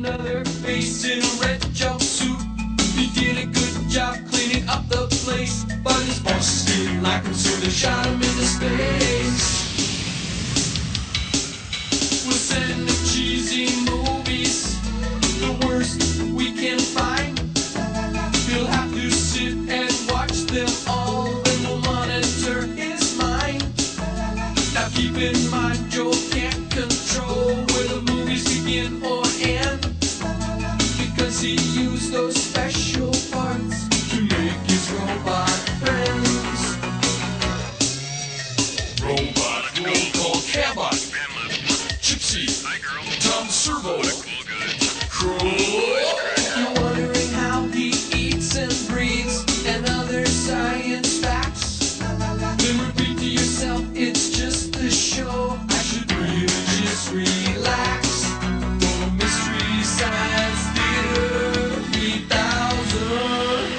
another face in a red jumpsuit. He did a good job cleaning up the place, but his bosses didn't like him, so they shot him into space. We'll send him cheesy movies, the worst we can find. He'll have to sit and watch them all, then we'll monitor his mind. Now keep in mind, Joe can't control where the movies begin or end, because he used those special parts to make his robot friends. Robot roll call Cabot, Gypsy, Tom Servo, Crow. You're wondering how he eats and breathes and other science facts. Then repeat to yourself, it's just the show. I should really just relax. For Mystery Science Theater 3000.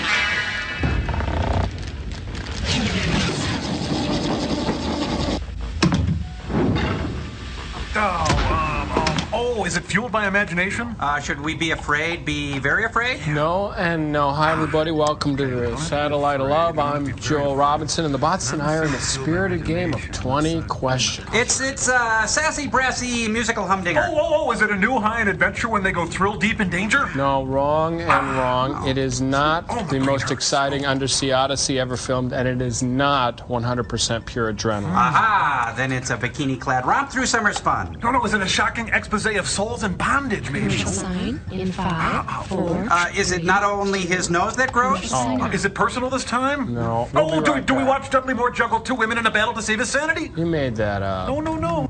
Oh, is it fueled by imagination? Should we be afraid? Be very afraid? No and no. Hi, everybody. Welcome to the Satellite of Love. I'm Joel Robinson, and the bots and I are in a spirited game of 20 questions. It's sassy, brassy musical humdinger. Oh, is it a new high-end adventure when they go thrill deep in danger? No, wrong and wrong. It is not the most exciting undersea odyssey ever filmed, and it is not 100% pure adrenaline. Aha! Then it's a bikini-clad romp through summer's fun. No, is it a shocking expose of souls in bondage, maybe? Sign in 5, 4. Is it not only his nose that grows? Is it personal this time? No. Oh, do we watch Dudley Moore juggle two women in a battle to save his sanity? You made that up. No.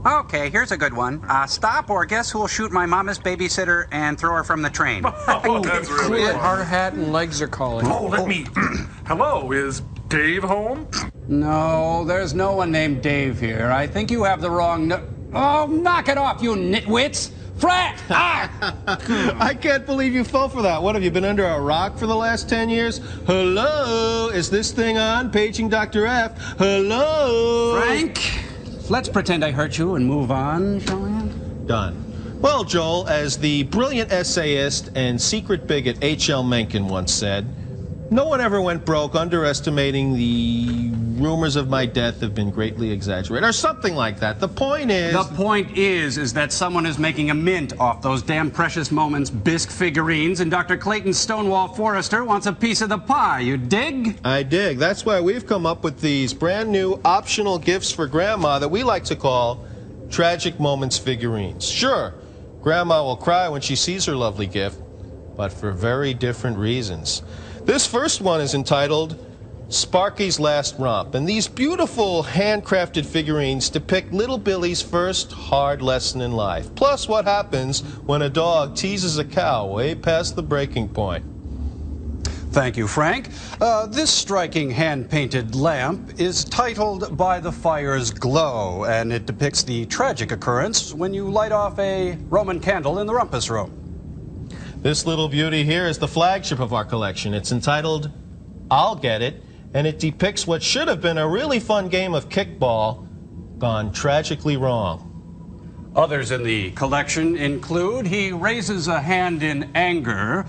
Okay, here's a good one. Stop or guess who'll shoot my mama's babysitter and throw her from the train? Oh, that's really Clear, hard hat and legs are calling. Oh, let me... Hello, is Dave home? No, there's no one named Dave here. I think you have the wrong Oh, knock it off, you nitwits! Frat! I can't believe you fell for that. What, have you been under a rock for the last 10 years? Hello? Is this thing on? Paging Dr. F. Hello? Frank, let's pretend I hurt you and move on, shall we? Done. Well, Joel, as the brilliant essayist and secret bigot H.L. Mencken once said, no one ever went broke underestimating the rumors of my death have been greatly exaggerated, or something like that. The point is... The point is that someone is making a mint off those damn Precious Moments bisque figurines, and Dr. Clayton Stonewall Forrester wants a piece of the pie. You dig? I dig. That's why we've come up with these brand new optional gifts for Grandma that we like to call Tragic Moments figurines. Sure, Grandma will cry when she sees her lovely gift, but for very different reasons. This first one is entitled Sparky's Last Romp, and these beautiful handcrafted figurines depict little Billy's first hard lesson in life, plus what happens when a dog teases a cow way past the breaking point. Thank you, Frank. This striking hand-painted lamp is titled By the Fire's Glow, and it depicts the tragic occurrence when you light off a Roman candle in the rumpus room. This little beauty here is the flagship of our collection. It's entitled I'll Get It, and it depicts what should have been a really fun game of kickball gone tragically wrong. Others in the collection include He Raises a Hand in Anger,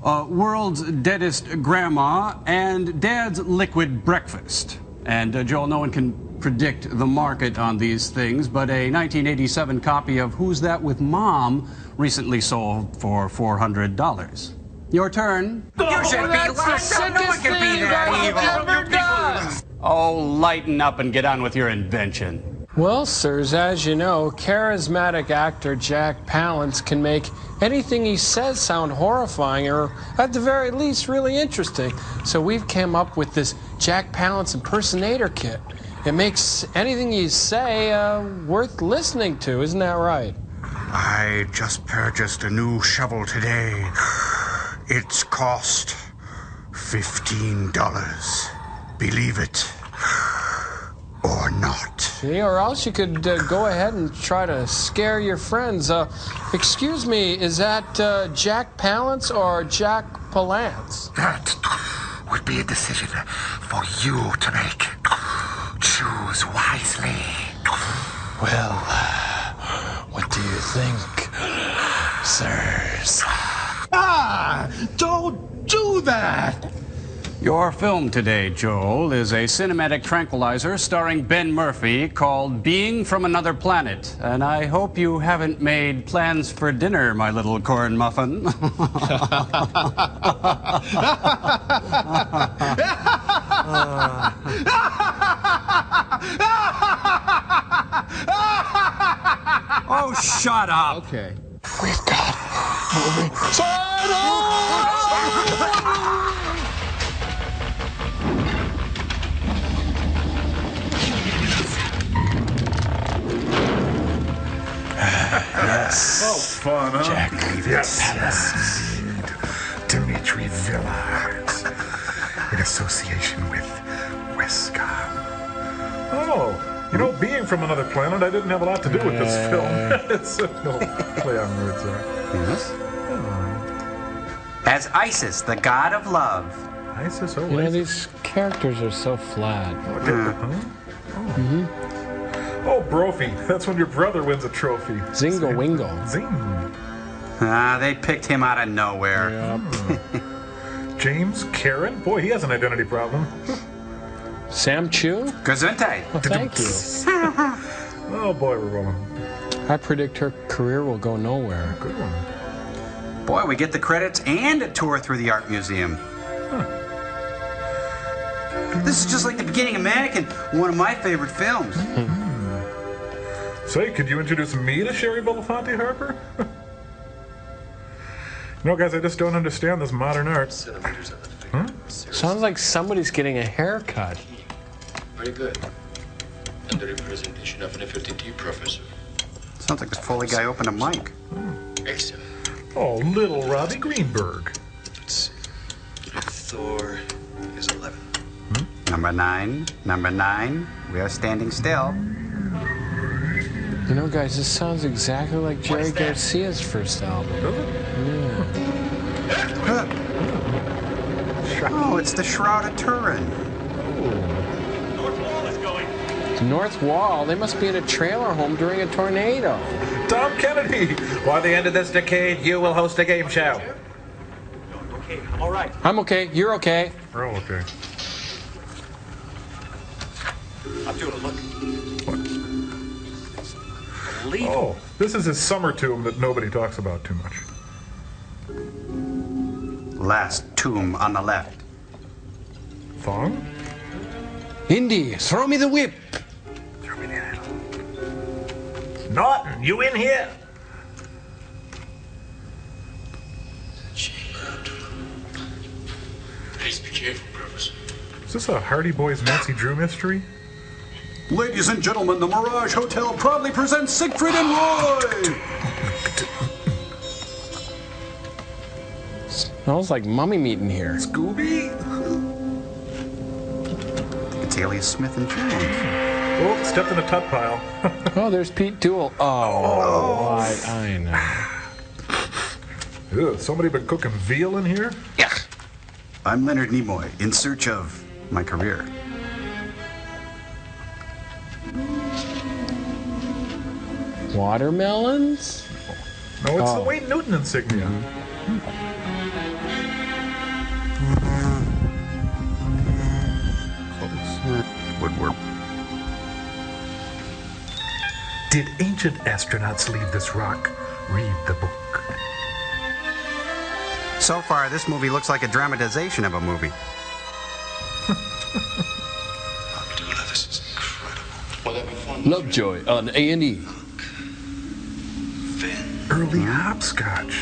World's Deadest Grandma, and Dad's Liquid Breakfast. And Joel, no one can predict the market on these things, but a 1987 copy of Who's That with Mom recently sold for $400. Your turn. You should be locked up. No one can be that evil. Oh, lighten up and get on with your invention. Well, sirs, as you know, charismatic actor Jack Palance can make anything he says sound horrifying, or at the very least really interesting. So we've come up with this Jack Palance impersonator kit. It makes anything you say worth listening to, isn't that right? I just purchased a new shovel today. It's cost $15. Believe it or not. See, or else you could go ahead and try to scare your friends. Excuse me, is that Jack Palance or Jack Palance? That would be a decision for you to make. Choose wisely. Well, what do you think, sirs? Ah! Don't do that! Your film today, Joel, is a cinematic tranquilizer starring Ben Murphy called Being from Another Planet. And I hope you haven't made plans for dinner, my little corn muffin. Oh, shut up. Okay. We've got Oh, fun, huh? Jack. Yes. Dimitri Villas, in association with Wesker. Oh, you know, being from another planet, I didn't have a lot to do with this film. It's no play on words there. Yes. As Isis, the god of love. Isis, oh, You know, Isis. these characters are so flat. Oh, Brophy. That's when your brother wins a trophy. Zingo Wingo. Zing. They picked him out of nowhere. James Karen? Boy, he has an identity problem. Sam Chu? Gesundheit. Well, thank you. Oh, boy, we're rolling. I predict her career will go nowhere. Good one. Boy, we get the credits and a tour through the art museum. This is just like the beginning of Mannequin, one of my favorite films. Say, could you introduce me to Sherry Belafonte, Harper? No, guys, I just don't understand this modern art. Sounds like somebody's getting a haircut. Very good. And the representation of Nefertiti, Professor. Sounds like this Foley guy opened a mic. Excellent. Oh, little Robbie Greenberg. Let's see. Thor is 11. Number 9. We are standing still. You know, guys, this sounds exactly like Jerry Garcia's first album. Oh, it's the Shroud of Turin. The North Wall? They must be in a trailer home during a tornado. Tom Kennedy. By the end of this decade, you will host a game show. Okay, all right. I'm okay. You're okay. We're all okay. I'm doing a look. Oh, this is his summer tomb that nobody talks about too much. Last tomb on the left. Thong? Indy, throw me the whip. Throw me the idol. Norton, you in here? Please be careful, Professor. Is this a Hardy Boys Nancy Drew mystery? Ladies and gentlemen, the Mirage Hotel proudly presents Siegfried and Roy! Smells like mummy meat in here. Scooby? It's Alias Smith and Jones. Oh, stepped in a tut pile. Oh, there's Pete Duel. Oh, I know. Ew, somebody been cooking veal in here? Yuck. I'm Leonard Nimoy, in search of my career. Watermelons? No, it's the Wayne Newton insignia. Close. Woodwork. Did ancient astronauts leave this rock? Read the book. So far, this movie looks like a dramatization of a movie. Abdullah, this is incredible. Will that be fun? Lovejoy on A&E. Early hopscotch.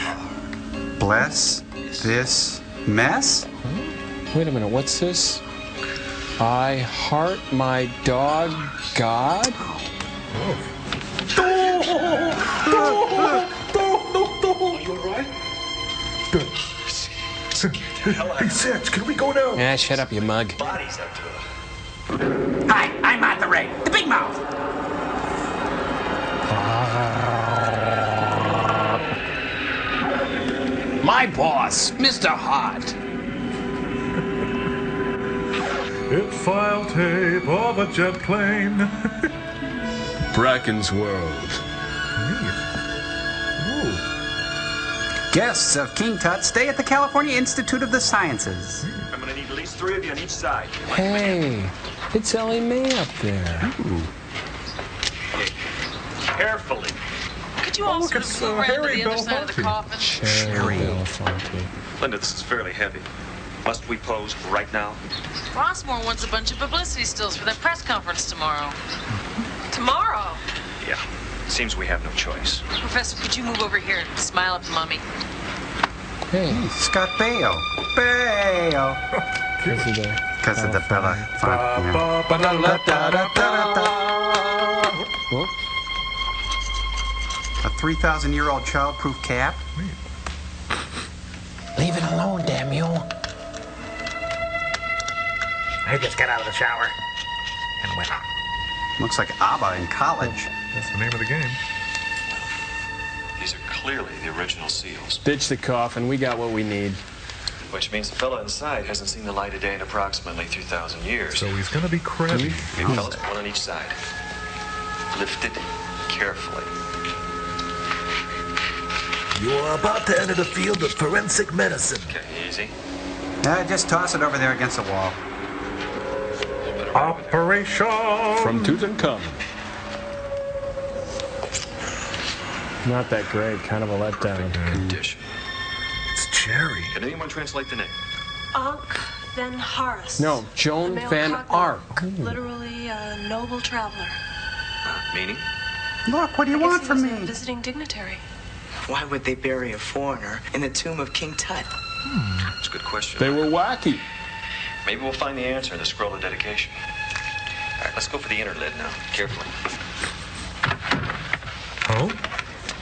Bless this mess? Wait a minute, what's this? I heart my dog God? Are you alright? Hey, Six, can we go now? Ah, shut up, you mug. Bodies up to her. Hi, I'm Monterey, the big mouth. My boss, Mr. Hot. It's file tape of a jet plane. Bracken's World. Guests of King Tut stay at the California Institute of the Sciences. I'm gonna need at least 3 of you on each side. Hey, it's Ellie Mae up there. Okay. Carefully. Could you all look, sort it's, of move around to Harry the other side of the Belafonte. coffin? Cherry Belafonte. Linda, this is fairly heavy. Must we pose right now? Rossmore wants a bunch of publicity stills for their press conference tomorrow. Tomorrow? Yeah. Seems we have no choice. Professor, could you move over here and smile at the mummy? Hey, Scott Baio. Baio. because of the Bella font. Whoop. A 3,000-year-old childproof cap? Leave it alone, damn you. I just got out of the shower and went on. Looks like ABBA in college. That's the name of the game. These are clearly the original seals. Ditch the coffin. We got what we need. Which means the fellow inside hasn't seen the light of day in approximately 3,000 years. So he's gonna be crabby. Okay, fellas, one on each side. Lift it carefully. You are about to enter the field of forensic medicine. Okay, easy. Just toss it over there against the wall. Operation! From Tutankhamun. Not that great. Kind of a letdown. Condition. It's Cherry. Can anyone translate the name? Ankh Van Haris. No, Joan A male Van cognac, Ark. Literally a noble traveler. Meaning? Look, what do you want from He was a me? visiting dignitary. Why would they bury a foreigner in the tomb of King Tut? That's a good question. They were wacky. Maybe we'll find the answer in the scroll of dedication. All right, let's go for the inner lid now. Carefully. Oh?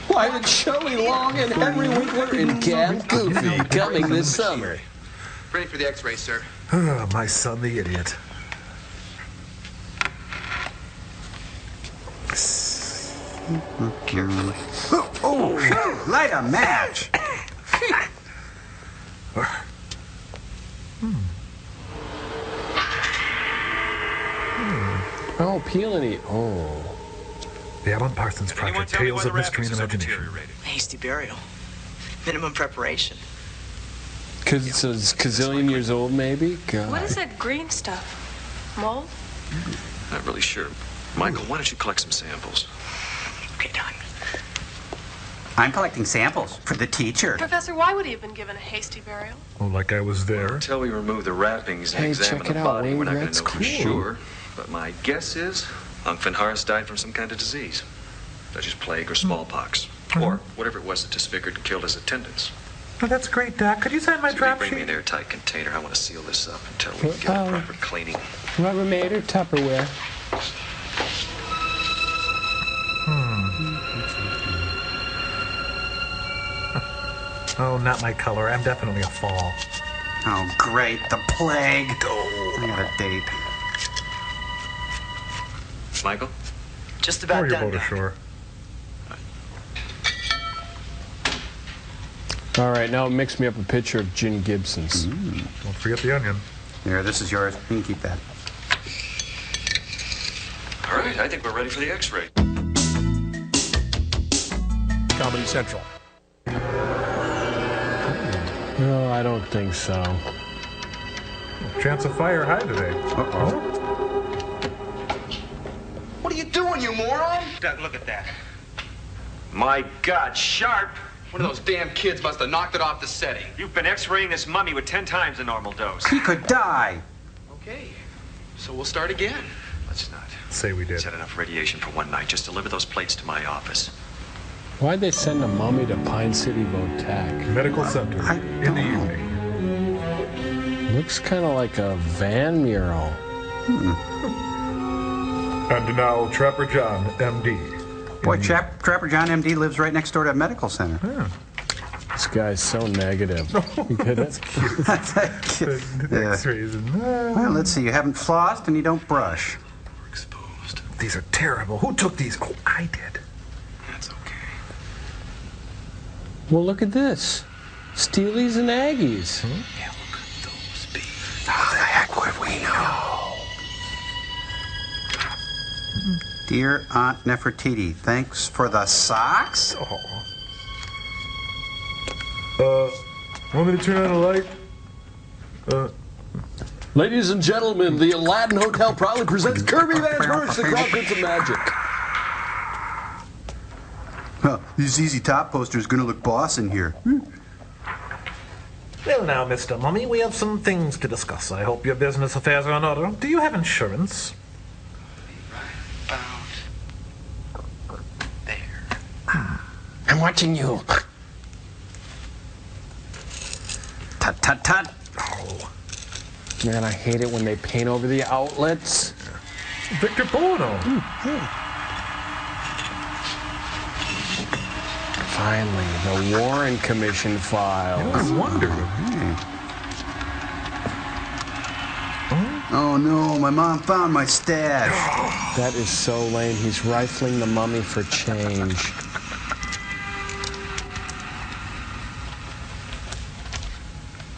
Private Shelley Long and Henry Winkler in Camp Goofy coming this summer. Ready for the X-ray, sir. Oh, my son, the idiot. Carefully. Oh, light a match. Oh, peel and eat. Oh. The Alan Parsons Project, Tales of Mystery and Imagination. Hasty burial. Minimum preparation. Because it's a gazillion years old, maybe? God. What is that green stuff? Mold? Not really sure. Michael, why don't you collect some samples? Okay, Don. I'm collecting samples for the teacher. Professor, why would he have been given a hasty burial? Oh, like I was there. Until we remove the wrappings and Hey, examine check it the out, body, Wayne. we're not going That's to know for cool. sure. But my guess is Ankh Van Haris died from some kind of disease, such as plague or smallpox, or whatever it was that disfigured and killed his attendants. Oh, that's great, Doc. Could you sign my So drop bring me sheet? an airtight container. I want to seal this up until we can get a proper cleaning. Rubbermaid or Tupperware? Oh, not my color. I'm definitely a fall. Oh, great. The plague. I got a date. Michael? Just Or about your done, boat Doc. ashore. All right, now mix me up a picture of Gin Gibson's. Don't forget the onion. Here, this is yours. You can keep that. All right, I think we're ready for the X-ray. Comedy Central. No, I don't think so. Chance of fire high today. Uh-oh. What are you doing, you moron? Doug, look at that. My God, Sharp! One of those damn kids must have knocked it off the setting. You've been X-raying this mummy with 10 times the normal dose. He could die. Okay, so we'll start again. Let's not. Say we did. It's had enough radiation for one night. Just deliver those plates to my office. Why'd they send a mummy to Pine City Votac? Medical center in the evening. Looks kind of like a van mural. And now Trapper John, M.D. Boy, Trapper John M.D. lives right next door to a medical center. Yeah. This guy's so negative. You get it? Yeah. X-rays and, Well, let's see. You haven't flossed and you don't brush. We're exposed. These are terrible. Who took these? Oh, I did. That's okay. Well, look at this. Steelies and Aggies. Yeah, look at those bees. How the heck would we know? Dear Aunt Nefertiti, thanks for the socks? Oh. Want me to turn on the light? Ladies and gentlemen, the Aladdin Hotel proudly presents Kirby Van Hurst, the Crossroads of Magic. Well, this ZZ Top poster is going to look boss in here. Well now, Mr. Mummy, we have some things to discuss. I hope your business affairs are in order. Do you have insurance? I'm watching you. Tut, tut, tut. Oh. Man, I hate it when they paint over the outlets. Victor Bono. Finally, the Warren Commission files. I wonder. Oh no, my mom found my stash. That is so lame. He's rifling the mummy for change.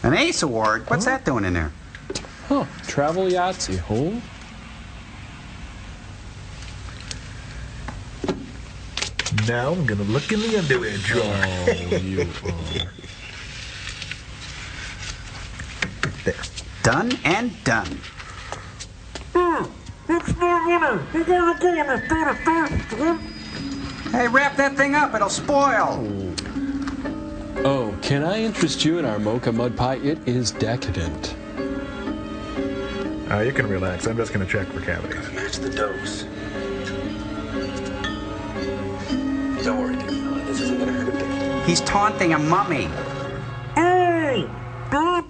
An Ace Award? What's that doing in there? Huh, travel Yahtzee. Who? Now I'm gonna look in the underwear drawer. Oh, you are. There. Done and done. It's my winner. You gotta go in Hey, wrap that thing up. It'll spoil. Oh, can I interest you in our mocha mud pie? It is decadent. You can relax. I'm just going to check for cavities. Match the dose. Don't worry, big fella. This isn't gonna hurt a bit. He's taunting a mummy. Hey! A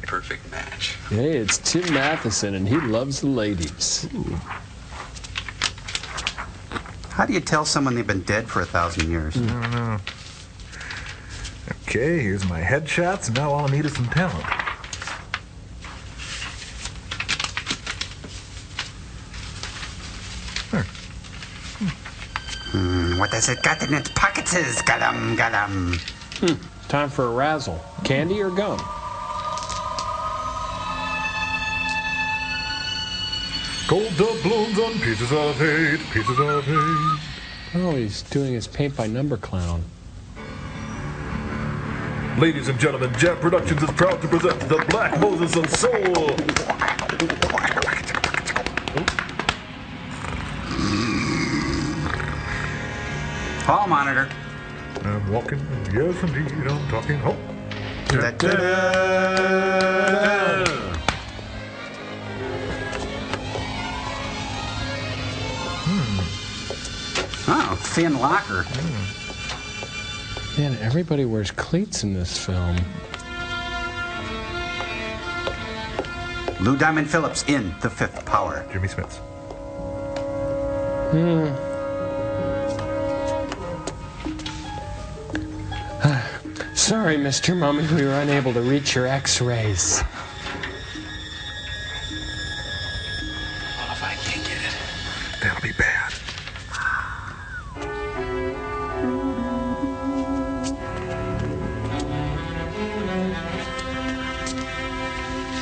perfect match. Hey, it's Tim Matheson, and he loves the ladies. Ooh. How do you tell someone they've been dead for 1,000 years? I don't know. Okay, here's my headshots, and now all I need is some talent. What has it got in its pockets? Galam, galam. Time for a razzle. Candy or gum? Gold doubloons on pieces of 8, pieces of 8. Oh, he's doing his paint by number clown. Ladies and gentlemen, Jam Productions is proud to present the Black Moses of Soul. Hall monitor. I'm walking, yes indeed, I'm talking home. Oh, thin locker. Man, everybody wears cleats in this film. Lou Diamond Phillips in The Fifth Power. Jimmy Smith. Sorry, Mr. Mummy, we were unable to reach your x-rays. What if I can't get it? That'll be bad.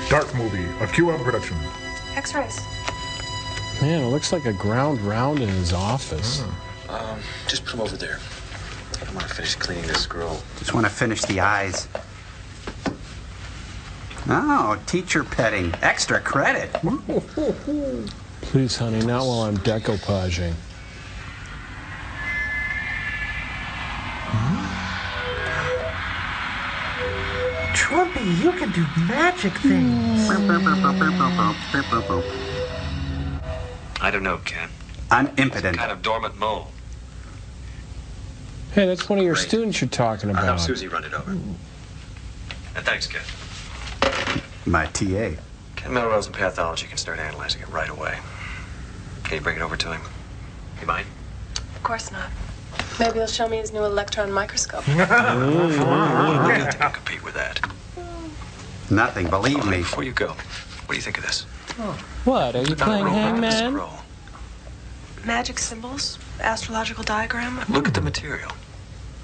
Dark Movie, a QM production. X-rays. Man, it looks like a ground round in his office. Just put him over there. I want to finish cleaning this scroll. Just want to finish the eyes. Oh, teacher petting. Extra credit. Please, honey, not while I'm decoupaging. Trumpy, you can do magic things. I don't know, Ken. I'm impotent. Kind of dormant mole. Hey, that's one of your students you're talking I'll have about. Susie run it over. And thanks, Ken. My TA. Ken Melrose in pathology can start analyzing it right away. Can you bring it over to him? You mind? Of course not. Maybe he'll show me his new electron microscope. Nothing can compete with that. Nothing, believe me. Before you go, what do you think of this? What, are you playing hangman? Magic symbols, astrological diagram. Look at the material.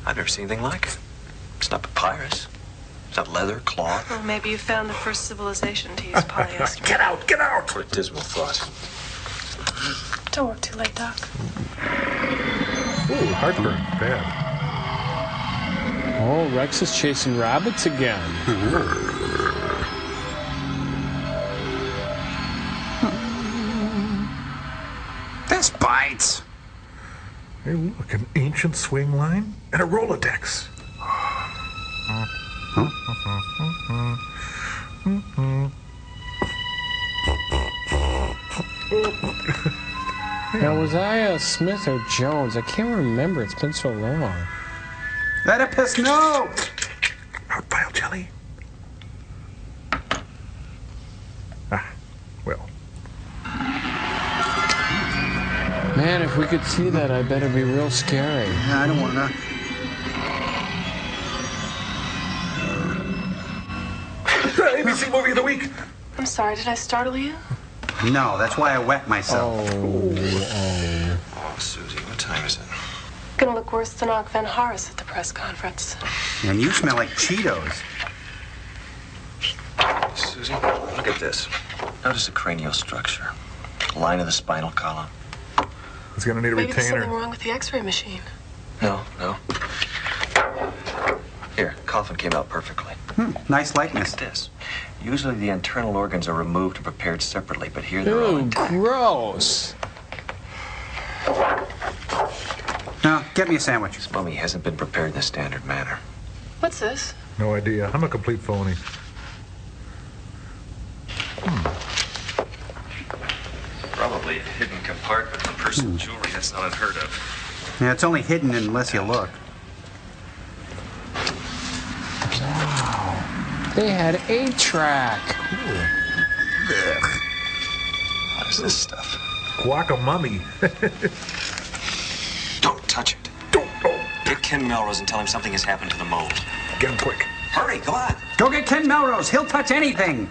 I've never seen anything like it. It's not papyrus. It's not leather, cloth. Well, maybe you found the first civilization to use polyester. Get out, get out! What a dismal thought. Don't work too late, Doc. Ooh, heartburn, bad. Oh, Rex is chasing rabbits again. This bites. Hey, look, an ancient swing line and a Rolodex. Now, was I Smith or Jones? I can't remember. It's been so long. Oedipus, no! Out pile jelly. Well. Man, if we could see that, I bet it'd be real scary. Yeah, I don't want to. ABC movie of the week. I'm sorry, did I startle you? No, that's why I wet myself. Oh, Susie, what time is it? Gonna look worse than Og Van Horace at the press conference. And you smell like Cheetos. Susie, look at this. Notice the cranial structure. Line of the spinal column. He's gonna need a Maybe there's retainer. something wrong with the X-ray machine. No. Here, coffin came out perfectly. Nice likeness. Look at this. Usually the internal organs are removed and prepared separately, but here they're all Ew, intact. gross. Now, get me a sandwich. This mummy hasn't been prepared in the standard manner. What's this? No idea. I'm a complete phony. Probably a hidden compartment for personal jewelry. That's not unheard of. Yeah, it's only hidden unless you look. Wow. They had 8-track. What is this stuff? Guacamummy. Don't touch it. Get Ken Melrose and tell him something has happened to the mold. Get him quick. Hurry, go on. Go get Ken Melrose. He'll touch anything.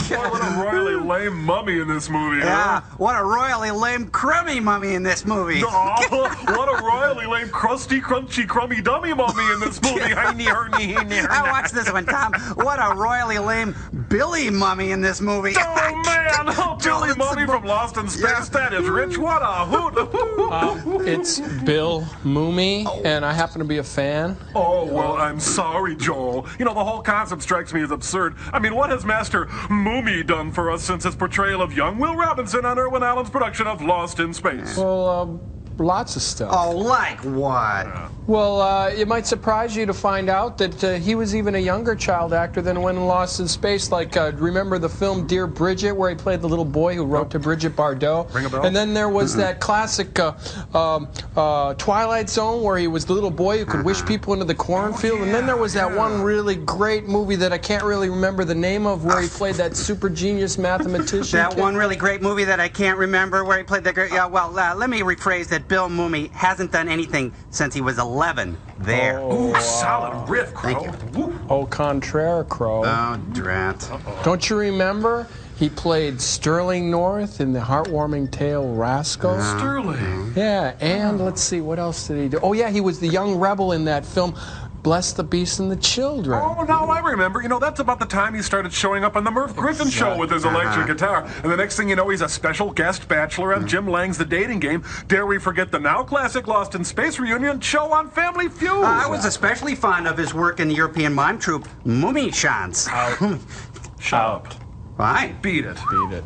What a royally lame mummy in this movie, Yeah, huh? what a royally lame crummy mummy in this movie. Oh, what a royally lame crusty, crunchy, crummy dummy mummy in this movie. Now watch this one, Tom. What a royally lame Billy mummy in this movie. Oh, man! Oh, Billy Mummy from Lost in Space. Yeah. That is rich. What a hoot. It's Bill Mooney, and I happen to be a fan. Oh, well, I'm sorry, Joel. You know, the whole concept strikes me as absurd. I mean, what has Master Mooney done for us since his portrayal of young Will Robinson on Irwin Allen's production of Lost in Space? Well, lots of stuff. Oh, like what? Well, it might surprise you to find out that he was even a younger child actor than when Lost in Space. Like, remember the film Dear Bridget, where he played the little boy who wrote to Bridget Bardot? Ring a bell? And then there was that classic Twilight Zone, where he was the little boy who could wish people into the cornfield. And then there was that one really great movie that I can't really remember the name of, where he played that super genius mathematician. That one really great movie that I can't remember where he played the great. Yeah, well, let me rephrase that. Bill Mooney hasn't done anything since he was 11. There. Ooh, solid riff, Crow. Thank you. Au contraire, Crow. Oh, drat. Don't you remember? He played Sterling North in the heartwarming tale Rascal. Sterling. Yeah, and let's see, what else did he do? Oh, yeah, he was the young rebel in that film, Bless the Beast and the Children. Oh, now I remember. You know, that's about the time he started showing up on the Murph Griffin show with his electric guitar. And the next thing you know, he's a special guest bachelor on Jim Lang's The Dating Game. Dare we forget the now classic Lost in Space reunion show on Family Feud? I was especially fond of his work in the European mime troupe, Mummichance. Shut up. Fine. Beat it. Beat it.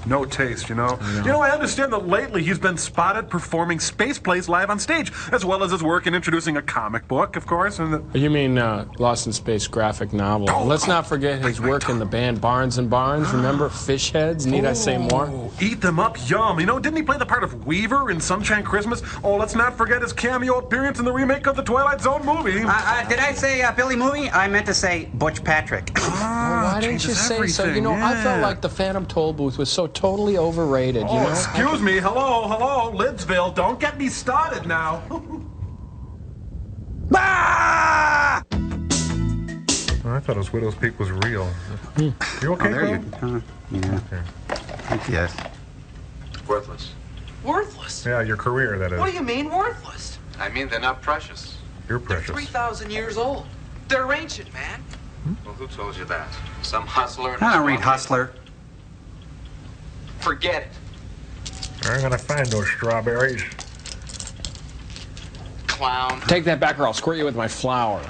No taste, you know. You know, I understand that lately he's been spotted performing space plays live on stage, as well as his work in introducing a comic book, of course. And You mean Lost in Space graphic novel. Let's not forget his work in the band Barnes and Barnes. Remember Fish Heads? Need I say more? Eat them up, yum. You know, didn't he play the part of Weaver in Sunshine Christmas? Oh, let's not forget his cameo appearance in the remake of the Twilight Zone movie. Did I say Billy Mooney? I meant to say Butch Patrick. Why didn't you say so? You know, I felt like the Phantom Toll Booth was so totally overrated, you know? Excuse me. Hello, Lidsville. Don't get me started now. Ah! Oh, I thought his Widow's Peak was real. You okay, Oh, there Crow? yeah. Yes. Worthless. Worthless? Yeah, your career, that is. What do you mean, worthless? I mean, they're not precious. You're precious. 3,000 years old. They're arranged it, man. Well, who told you that? Some hustler. I don't read Hustler. Forget it. I'm gonna find those strawberries. Clown. Take that back or I'll squirt you with my flour.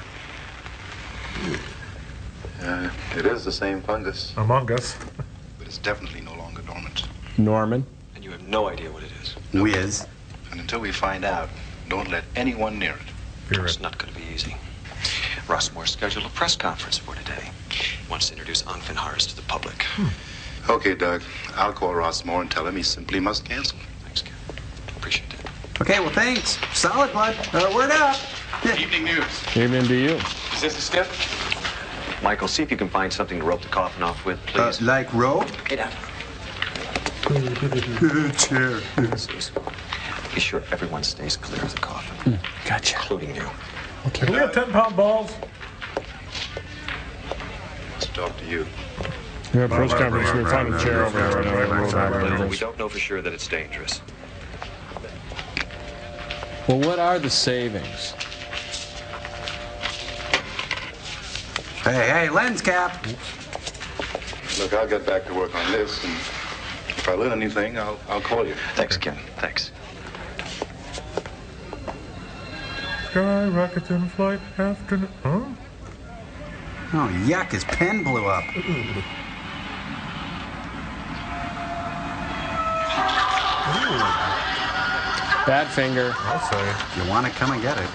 It is the same fungus. Among Us. But it's definitely no longer dormant. Norman. And you have no idea what it is. Whiz. And until we find out, don't let anyone near it. It's not going to be easy. Rossmore scheduled a press conference for today. He wants to introduce Angfinharis to the public. Okay, Doug. I'll call Rossmore and tell him he simply must cancel. Thanks, Ken. Appreciate it. Okay, well, thanks. Solid, bud. Word up. Evening news. Evening to you. Is this the stiff? Michael, see if you can find something to rope the coffin off with, please. Like rope? Get out. Chair. Be sure everyone stays clear of the coffin. Gotcha. Including you. Okay. Do we have 10-pound balls? Let's talk to you. You're at press conference. We'll find a chair over there. We don't know for sure that it's dangerous. Well, what are the savings? Hey, lens cap. Look, I'll get back to work on this, and if I learn anything, I'll call you. Thanks, Ken. Thanks. Sky rockets in flight after... Huh? Oh, yuck, his pen blew up. Bad finger. I'll say. You want to come and get it.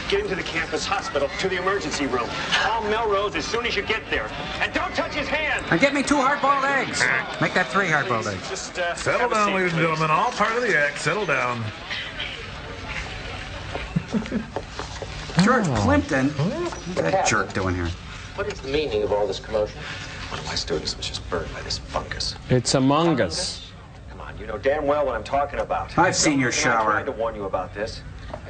Get into the campus hospital, to the emergency room. Call Melrose as soon as you get there. And don't touch his hand! And get me 2 hard-boiled eggs. Make that 3 hard-boiled eggs. Just, Settle down, ladies and gentlemen. All part of the act. Settle down. George Plimpton? What's that jerk doing here? What is the meaning of all this commotion? One of my students was just burned by this fungus. It's Among Us. Come on, you know damn well what I'm talking about. I've seen your shower. I tried to warn you about this.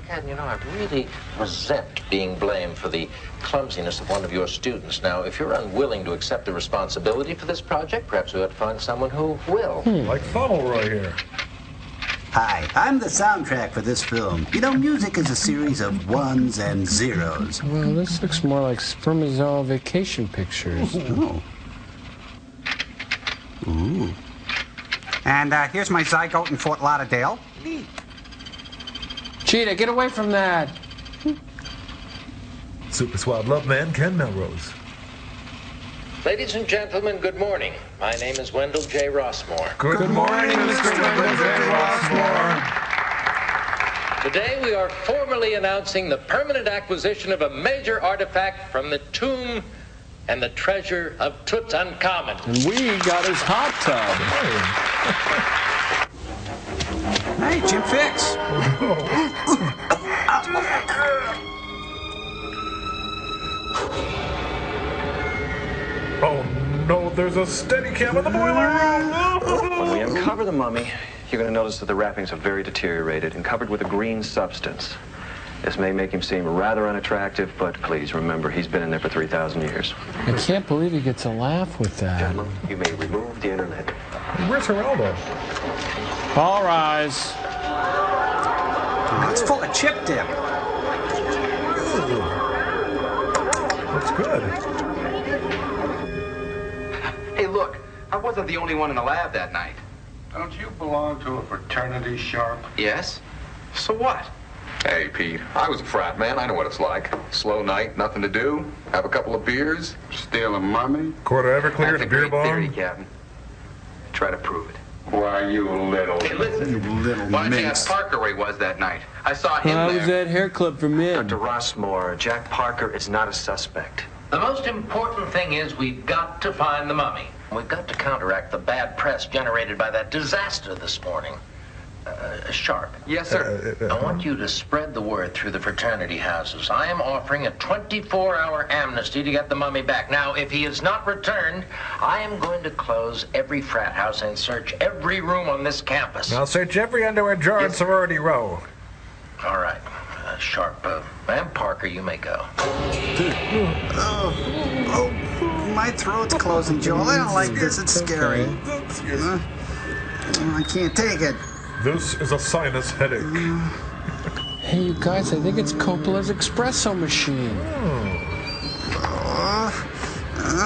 Again, you know, I really resent being blamed for the clumsiness of one of your students. Now, if you're unwilling to accept the responsibility for this project, perhaps we ought to find someone who will. Like Fauntleroy here. Hi, I'm the soundtrack for this film. You know, music is a series of ones and zeros. Well, this looks more like spermazoa vacation pictures. Oh. Ooh. And here's my zygote in Fort Lauderdale. Neat. Cheetah, get away from that. Super Suave Love Man, Ken Melrose. Ladies and gentlemen, good morning. My name is Wendell J. Rossmore. Good morning, Mr. Wendell J. Rossmore. Today we are formally announcing the permanent acquisition of a major artifact from the tomb and the treasure of Tutankhamun. And we got his hot tub. Hey, Jim Fix. Oh, no, there's a steady cam in the boiler room. When we uncover the mummy, you're going to notice that the wrappings are very deteriorated and covered with a green substance. This may make him seem rather unattractive, but please remember, he's been in there for 3,000 years. I can't believe he gets a laugh with that. Gentlemen, you may remove the internet. Where's Geraldo? All rise. It's full of chip dip. Looks good. Hey, look, I wasn't the only one in the lab that night. Don't you belong to a fraternity, Sharp? Yes? So what? Hey, Pete, I was a frat man. I know what it's like. Slow night, nothing to do. Have a couple of beers. Steal a mummy? Quarter Everclear, That's the a beer great theory, bomb. Captain. Try to prove it. Why, you little... Hey, listen. Why don't you ask Parker where he was that night? I saw him I there. was at Hair Club for men. Dr. Rossmore, Jack Parker is not a suspect. The most important thing is we've got to find the mummy. We've got to counteract the bad press generated by that disaster this morning. Sharp. Yes, sir. I want you to spread the word through the fraternity houses. I am offering a 24-hour amnesty to get the mummy back. Now, if he is not returned, I am going to close every frat house and search every room on this campus. Now search every underwear drawer in sorority row. All right. Sharp. And Parker, you may go. Oh, my throat's closing, Joel. I don't like this. It's scary. I can't take it. This is a sinus headache. Hey, you guys, I think it's Coppola's espresso machine.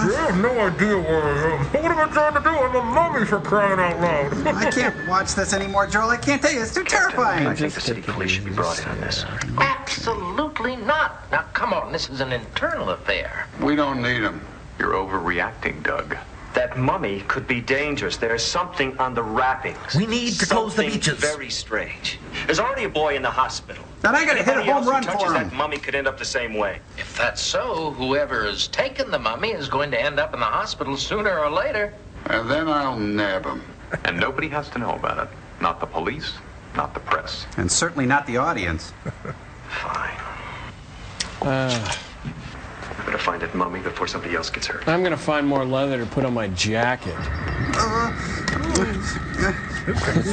You have no idea where I am. What am I trying to do? I'm a mummy, for crying out loud. I can't watch this anymore, Joel. I can't tell you. It's too terrifying. I think the city police should be brought in on this. Absolutely not. Now, come on, this is an internal affair. We don't need him. You're overreacting, Doug. That mummy could be dangerous. There's something on the wrappings. We need to close the Something beaches. Very strange. There's already a boy in the hospital. Then I gotta hit a Anybody home else who run touches for that him. mummy could end up the same way. If that's so, whoever has taken the mummy is going to end up in the hospital sooner or later. And then I'll nab him. And nobody has to know about it. Not the police, not the press. And certainly not the audience. Fine. I'm gonna find that mummy before somebody else gets hurt. I'm gonna find more leather to put on my jacket.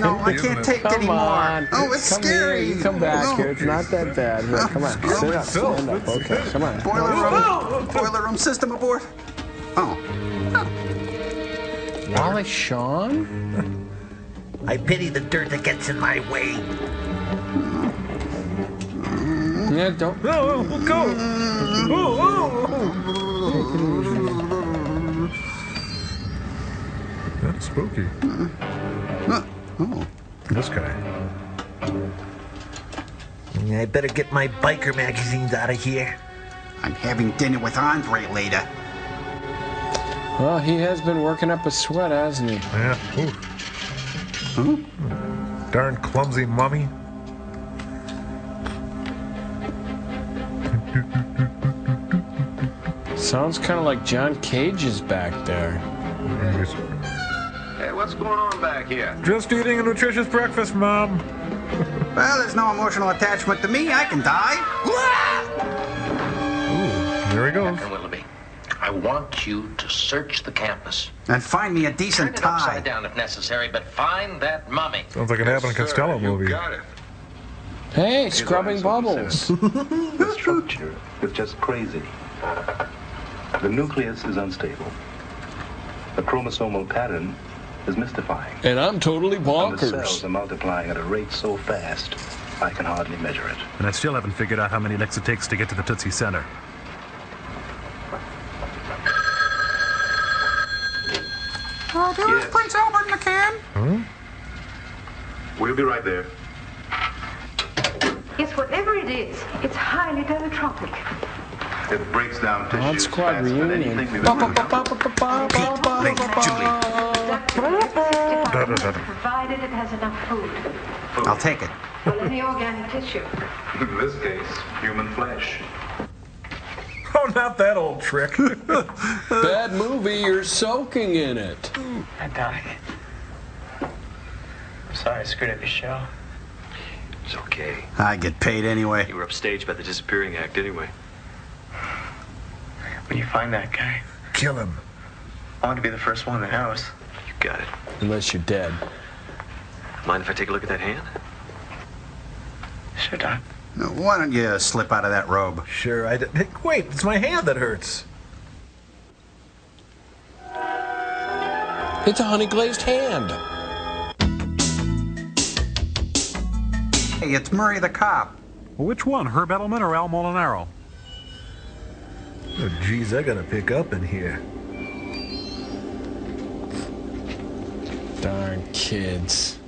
No, I can't take Come anymore. on. Oh, it's Come scary. Here. You come back No. here. It's not that bad. Here, come on. Sit up. Stand up. Okay, come on. Boiler room system aboard. Oh. Wally Shawn? I pity the dirt that gets in my way. Yeah, don't. No, go. That's spooky. Oh. This guy. I better get my biker magazines out of here. I'm having dinner with Andre later. Well, he has been working up a sweat, hasn't he? Yeah. Ooh. Darn clumsy mummy. Sounds kind of like John Cage is back there. Hey, what's going on back here? Just eating a nutritious breakfast, Mom. Well, there's no emotional attachment to me. I can die. Ooh, there he goes. Dr. Willoughby, I want you to search the campus. And find me a decent Turn it upside tie. down if necessary, but find that mummy. Sounds like an Abbott and Costello movie. Got it. Hey, scrubbing bubbles. The structure is just crazy. The nucleus is unstable. The chromosomal pattern is mystifying. And I'm totally And the bonkers. cells are multiplying at a rate so fast, I can hardly measure it. And I still haven't figured out how many licks it takes to get to the Tootsie Center. Oh, there's Prince Albert in the can. Huh? We'll be right there. It's whatever it is. It's highly deletropic. It breaks down Mod tissues Squad faster than reunion. anything we've ever done. Provided it has enough food. I'll take it. Well, any organic tissue. In this case, human flesh. Oh, not that old trick. Bad movie, you're soaking in it. Doc. I'm sorry I screwed up your show. It's okay. I get paid anyway. You were upstaged by the disappearing act anyway. When you find that guy, Kill him. I want to be the first one that knows. You got it. Unless you're dead. Mind if I take a look at that hand? Sure, Doc. No, why don't you slip out of that robe? Sure, wait, it's my hand that hurts. It's a honey glazed hand. Hey, it's Murray the cop. Well, which one, Herb Edelman or Al Molinaro? Oh, geez, I gotta pick up in here. Darn kids.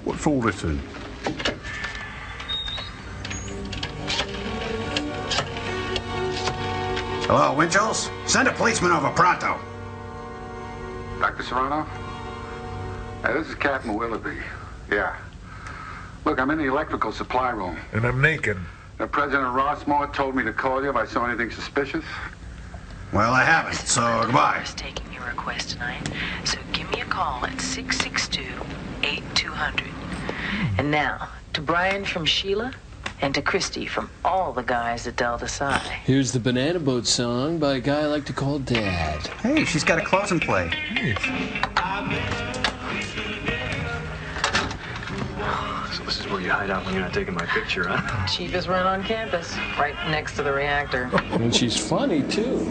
What's all this in? Hello, Winchell's? Send a policeman over pronto. Dr. Serrano? Hey, this is Captain Willoughby. Yeah. Look, I'm in the electrical supply room. And I'm naked. President Rossmore told me to call you if I saw anything suspicious. Well, I haven't, so goodbye. Is taking your request tonight, so give me a call at 662-8200. And now, to Brian from Sheila, and to Christy from all the guys at Delta Psi. Here's the Banana Boat song by a guy I like to call Dad. Hey, she's got a closing play. So this is where you hide out when you're not taking my picture, huh? Cheapest rent on campus, right next to the reactor. And she's funny, too.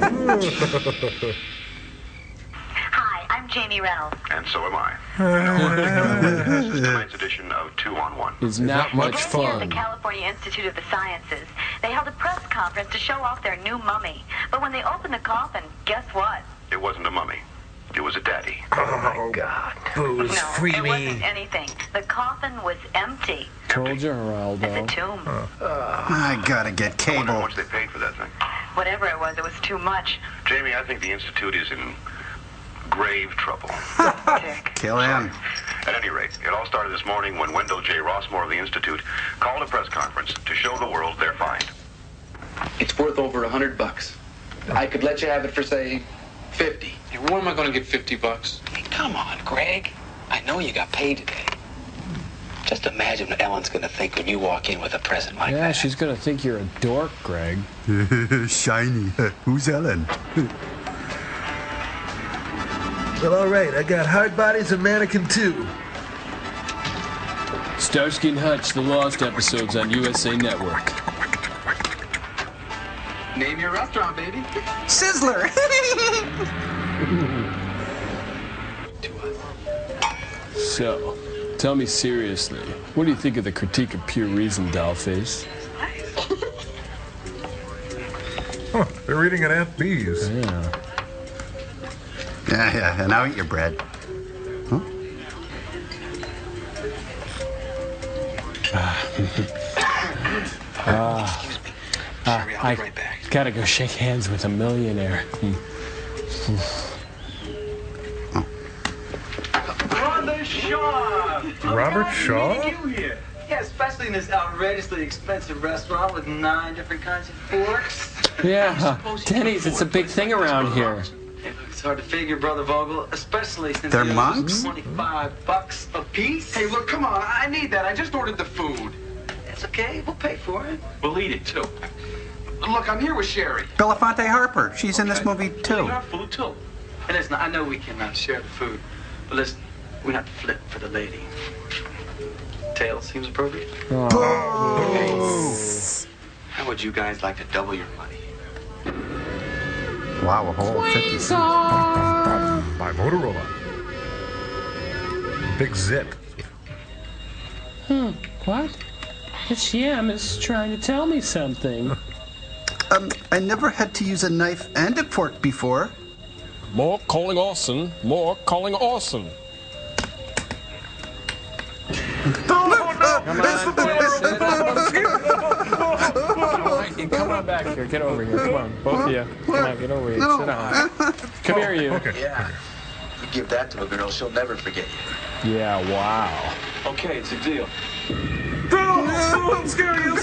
Hi, I'm Jamie Reynolds. And so am I. This is tonight's edition of 2-on-1. It's not much Here at the fun. California Institute of the Sciences, they held a press conference to show off their new mummy. But when they opened the coffin, guess what? It wasn't a mummy. It was a daddy. Oh, my God. Booze, No, free it me. wasn't anything. The coffin was empty. Told you, Geraldo. It's a tomb. I gotta get I wonder how cable. much they paid for that thing. Whatever it was too much. Jamie, I think the Institute is in grave trouble. Kill him. At any rate, it all started this morning when Wendell J. Rossmore of the Institute called a press conference to show the world their find. It's worth over $100. I could let you have it for, say, 50. Hey, where am I going to get $50? Hey, come on, Greg. I know you got paid today. Just imagine what Ellen's going to think when you walk in with a present like Yeah, she's gonna think you're a dork, Greg. Shiny. Who's Ellen? Well, all right. I got Hard Bodies and Mannequin 2. Starsky and Hutch, the Lost episodes on USA Network. Name your restaurant, baby. Sizzler. So, tell me seriously, what do you think of the critique of Pure Reason, Dollface? Huh, they're eating at Aunt Bee's. Yeah. Yeah, and now eat your bread. Huh? I gotta go shake hands with a millionaire. Brother Shaw! Robert Shaw? You here? Yeah, especially in this outrageously expensive restaurant with 9 different kinds of forks. Yeah, Denny's, it's a big thing around here. It's hard to figure, Brother Vogel, especially since They're the monks? $25 a piece. Hey, look, come on. I need that. I just ordered the food. That's okay. We'll pay for it. We'll eat it, too. Look, I'm here with Sherry. Belafonte Harper. She's in this movie, We too. got food, too. And listen, I know we can share the food, but listen, we have to flip for the lady. Tail seems appropriate. How would you guys like to double your money? Wow, a whole 50 cents. By Motorola. Big zip. What? This yam is trying to tell me something. I never had to use a knife and a fork before. More calling Orson. More calling Orson. Come on back here. Get over here. Come on, both of you. Come on, get over here. Sit down. Come here, you. Yeah. You give that to a girl, she'll never forget you. Yeah, wow. Okay, it's a deal. I'm scared you.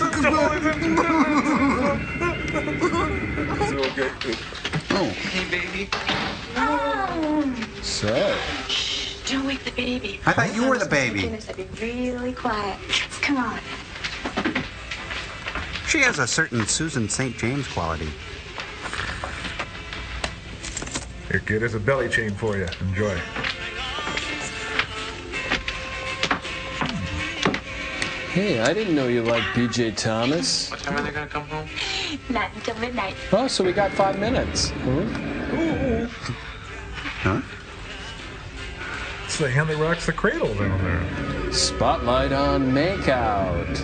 Hey, baby. So. Don't wake the baby. I thought you were the baby. Goodness, I'd be really quiet. Come on. She has a certain Susan St. James quality. Here, kid, there's a belly chain for you. Enjoy. Hey, I didn't know you liked B.J. Thomas. What time are they going to come home? Not until midnight. Oh, so we got 5 minutes. Huh? It's the hand that rocks the cradle down there. Spotlight on Makeout.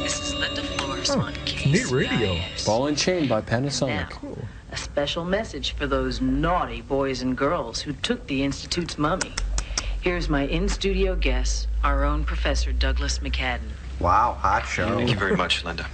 This is Linda Flores on Neat radio. Ball and Chain by Panasonic. Now, a special message for those naughty boys and girls who took the Institute's mummy. Here's my in-studio guest, our own Professor Douglas McCadden. Wow, hot show. Thank you very much, Linda.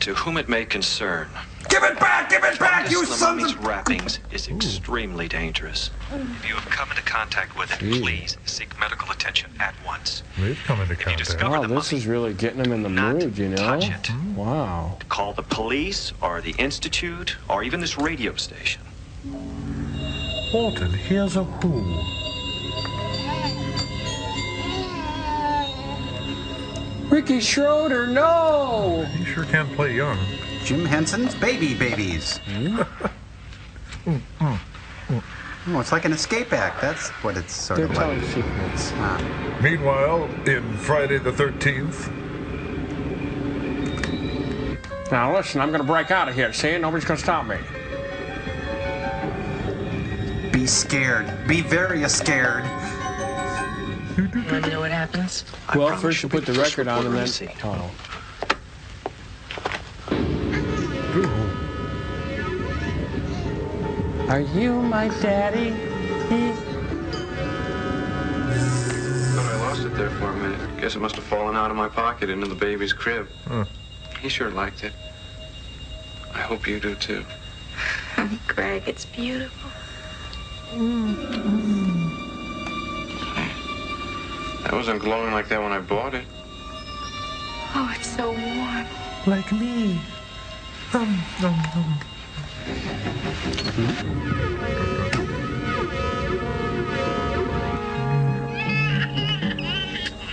To whom it may concern, Give it back! Give it back, you the sons mummy's of... wrappings is extremely dangerous. If you have come into contact with it, please seek medical attention at once. They've come into contact. Wow, this is really getting him in the mood, you know? Touch it. Wow. Call the police or the Institute or even this radio station. Walton, here's a who. Ricky Schroeder, no! He sure can play young. Jim Henson's Baby Babies. Oh, it's like an escape act. That's what it's sort of like. They're telling secrets. Meanwhile, in Friday the 13th. Now listen, I'm gonna break out of here, see? Nobody's gonna stop me. Be scared. Be very scared. Want to know what happens? Well, first you put the record on and then... Oh. Are you my daddy? Thought I lost it there for a minute. Guess it must have fallen out of my pocket into the baby's crib. He sure liked it. I hope you do too. Honey, Greg, it's beautiful. That wasn't glowing like that when I bought it. Oh, it's so warm. Like me.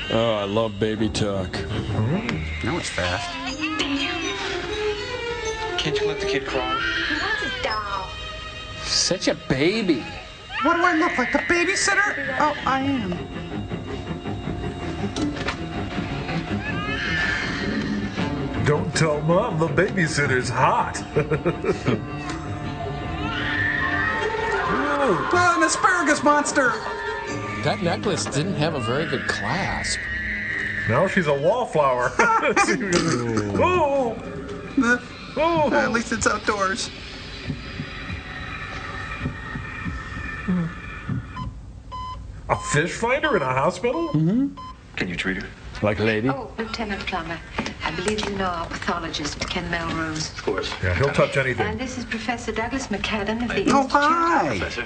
Oh, I love baby talk. That was fast. Can't you let the kid cry? He wants his doll. Such a baby. What do I look like, the babysitter? Oh, I am. Don't tell Mom the babysitter's hot. Oh, an asparagus monster. That necklace didn't have a very good clasp. Now she's a wallflower. Oh! Oh! At least it's outdoors. A fish finder in a hospital? Can you treat her? Like a lady? Oh, Lieutenant Plummer, I believe you know our pathologist, Ken Melrose. Of course. Yeah, he'll touch anything. And this is Professor Douglas McCadden of the Oh, Institute. hi. Professor.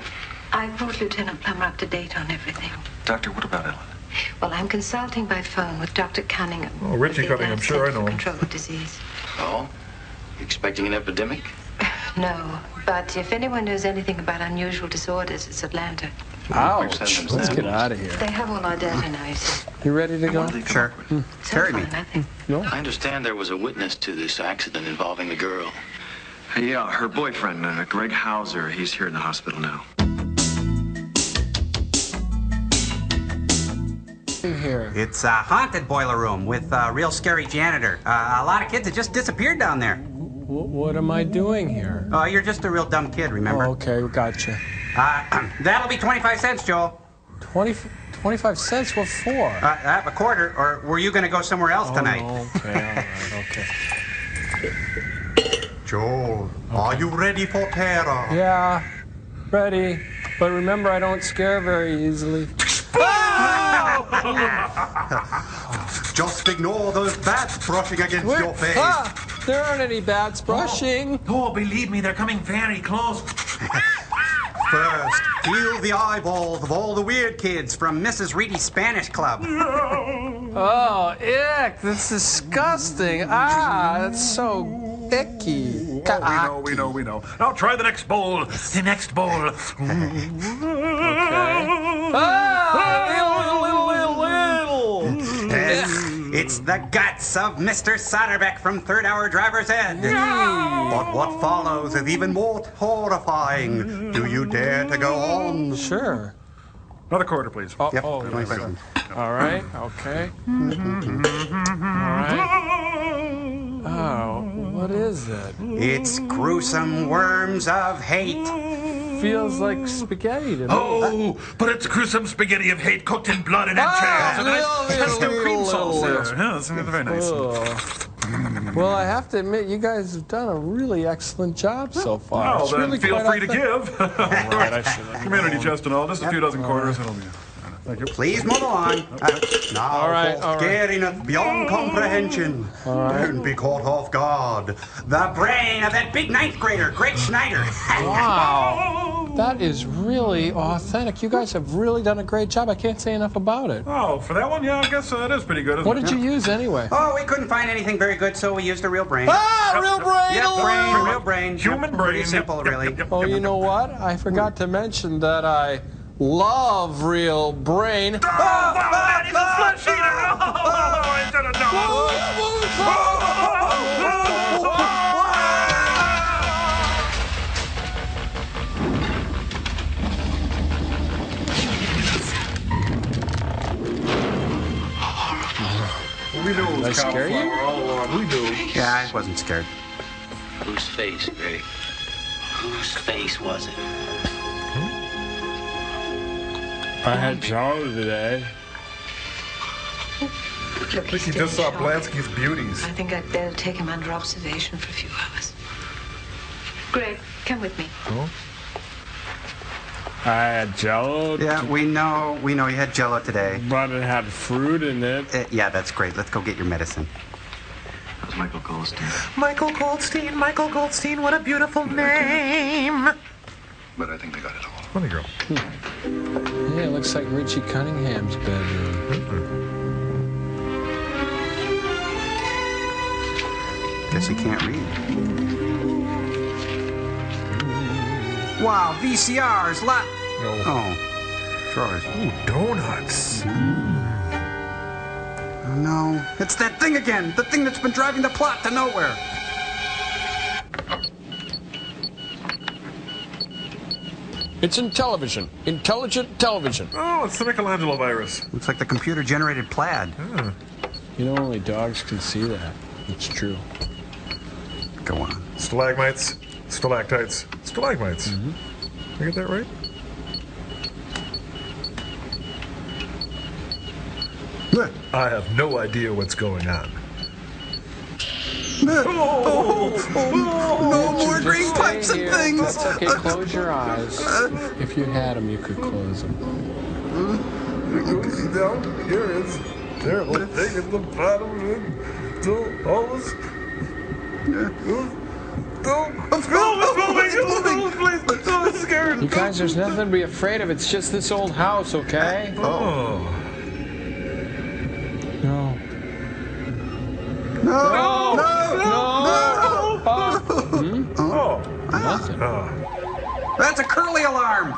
I brought Lieutenant Plummer up to date on everything. Doctor, what about Ellen? Well, I'm consulting by phone with Dr. Cunningham. Oh, Richie of the Cunningham, Advanced sure, I Center know for him. Control of Disease. Oh? You expecting an epidemic? No, but if anyone knows anything about unusual disorders, it's Atlanta. Ouch. Let's get out of here. They have all our data now, you see. You ready to go? Sure. So Carry far, me. nothing. No? I understand there was a witness to this accident involving the girl. Yeah, her boyfriend, Greg Hauser. He's here in the hospital now. Here. It's a haunted boiler room with a real scary janitor. A lot of kids have just disappeared down there. What am I doing here? Oh, you're just a real dumb kid, remember? Oh, okay, gotcha. That'll be 25 cents, Joel. 25 cents? What for? A quarter, or were you going to go somewhere else tonight? Oh, okay, all right, okay. Joel, are you ready for terror? Yeah, ready. But remember, I don't scare very easily. Just ignore those bats brushing against your face. There aren't any bats brushing. Oh, believe me, they're coming very close. First, Feel the eyeballs of all the weird kids from Mrs. Reedy's Spanish Club. Oh, ick. That's disgusting. That's so icky. Oh, we know. Now try the next bowl. The next bowl. It's the guts of Mr. Soderbeck from Third Hour Driver's Ed. But what follows is even more horrifying. Do you dare to go on? Sure. Another quarter, please. Oh, Yep. all right, okay. All right. Oh, what is it? It's gruesome worms of hate. Feels like spaghetti to me. Oh, but it's gruesome spaghetti of hate cooked in blood and entrails. That's the cream sauce there. Yeah, that's very nice. Well, I have to admit, you guys have done a really excellent job so far. Well, It's then really feel quite free to authentic. give. Right, I should have. Community chest and all. Just a few dozen quarters. It'll be. Thank you. Please move along. Now, All right, for all right. scariness beyond comprehension. Don't be caught off guard. The brain of that big ninth grader, Greg Schneider. Wow. That is really authentic. You guys have really done a great job. I can't say enough about it. Oh, for that one, yeah, I guess that is pretty good. Isn't What it? did you use anyway? Oh, we couldn't find anything very good, so we used a real brain. Real brain! Yep, real brain. Human brain. Pretty simple, really. Oh, you know what? I forgot to mention that I love real brain. Oh, man, he's a flesh eater! Oh, I should have known. We knew it Did I was scare you? cauliflower all along. We knew. Yeah, I wasn't scared. Whose face, Greg? Whose face was it? I had Jello today. Look, I think he just saw Blansky's beauties. I think I'd better take him under observation for a few hours. Greg, come with me. Oh. I had Jello. Yeah, we know you had Jello today. But it had fruit in it. Yeah, that's great. Let's go get your medicine. That was Michael Goldstein. Michael Goldstein, what a beautiful name. But I think they got it all. Funny girl. Yeah, it looks like Richie Cunningham's bedroom. Guess he can't read. Wow, VCRs, lot. No. Oh, drawers. Ooh, donuts. Oh, no, it's that thing again. The thing that's been driving the plot to nowhere. It's in television. Intelligent television. Oh, it's the Michelangelo virus. Looks like the computer-generated plaid. Yeah. You know, only dogs can see that. It's true. Go on. Stalagmites, stalactites, stalagmites. I get that right? I have no idea what's going on. No more green pipes and things. That's okay. Close your eyes. If you had them, you could close them. Down here is terrible thing at the bottom. Almost. It's scared. You guys, there's nothing to be afraid of. It's just this old house, okay? Oh. No. No. Oh. Nothing. That's a curly alarm.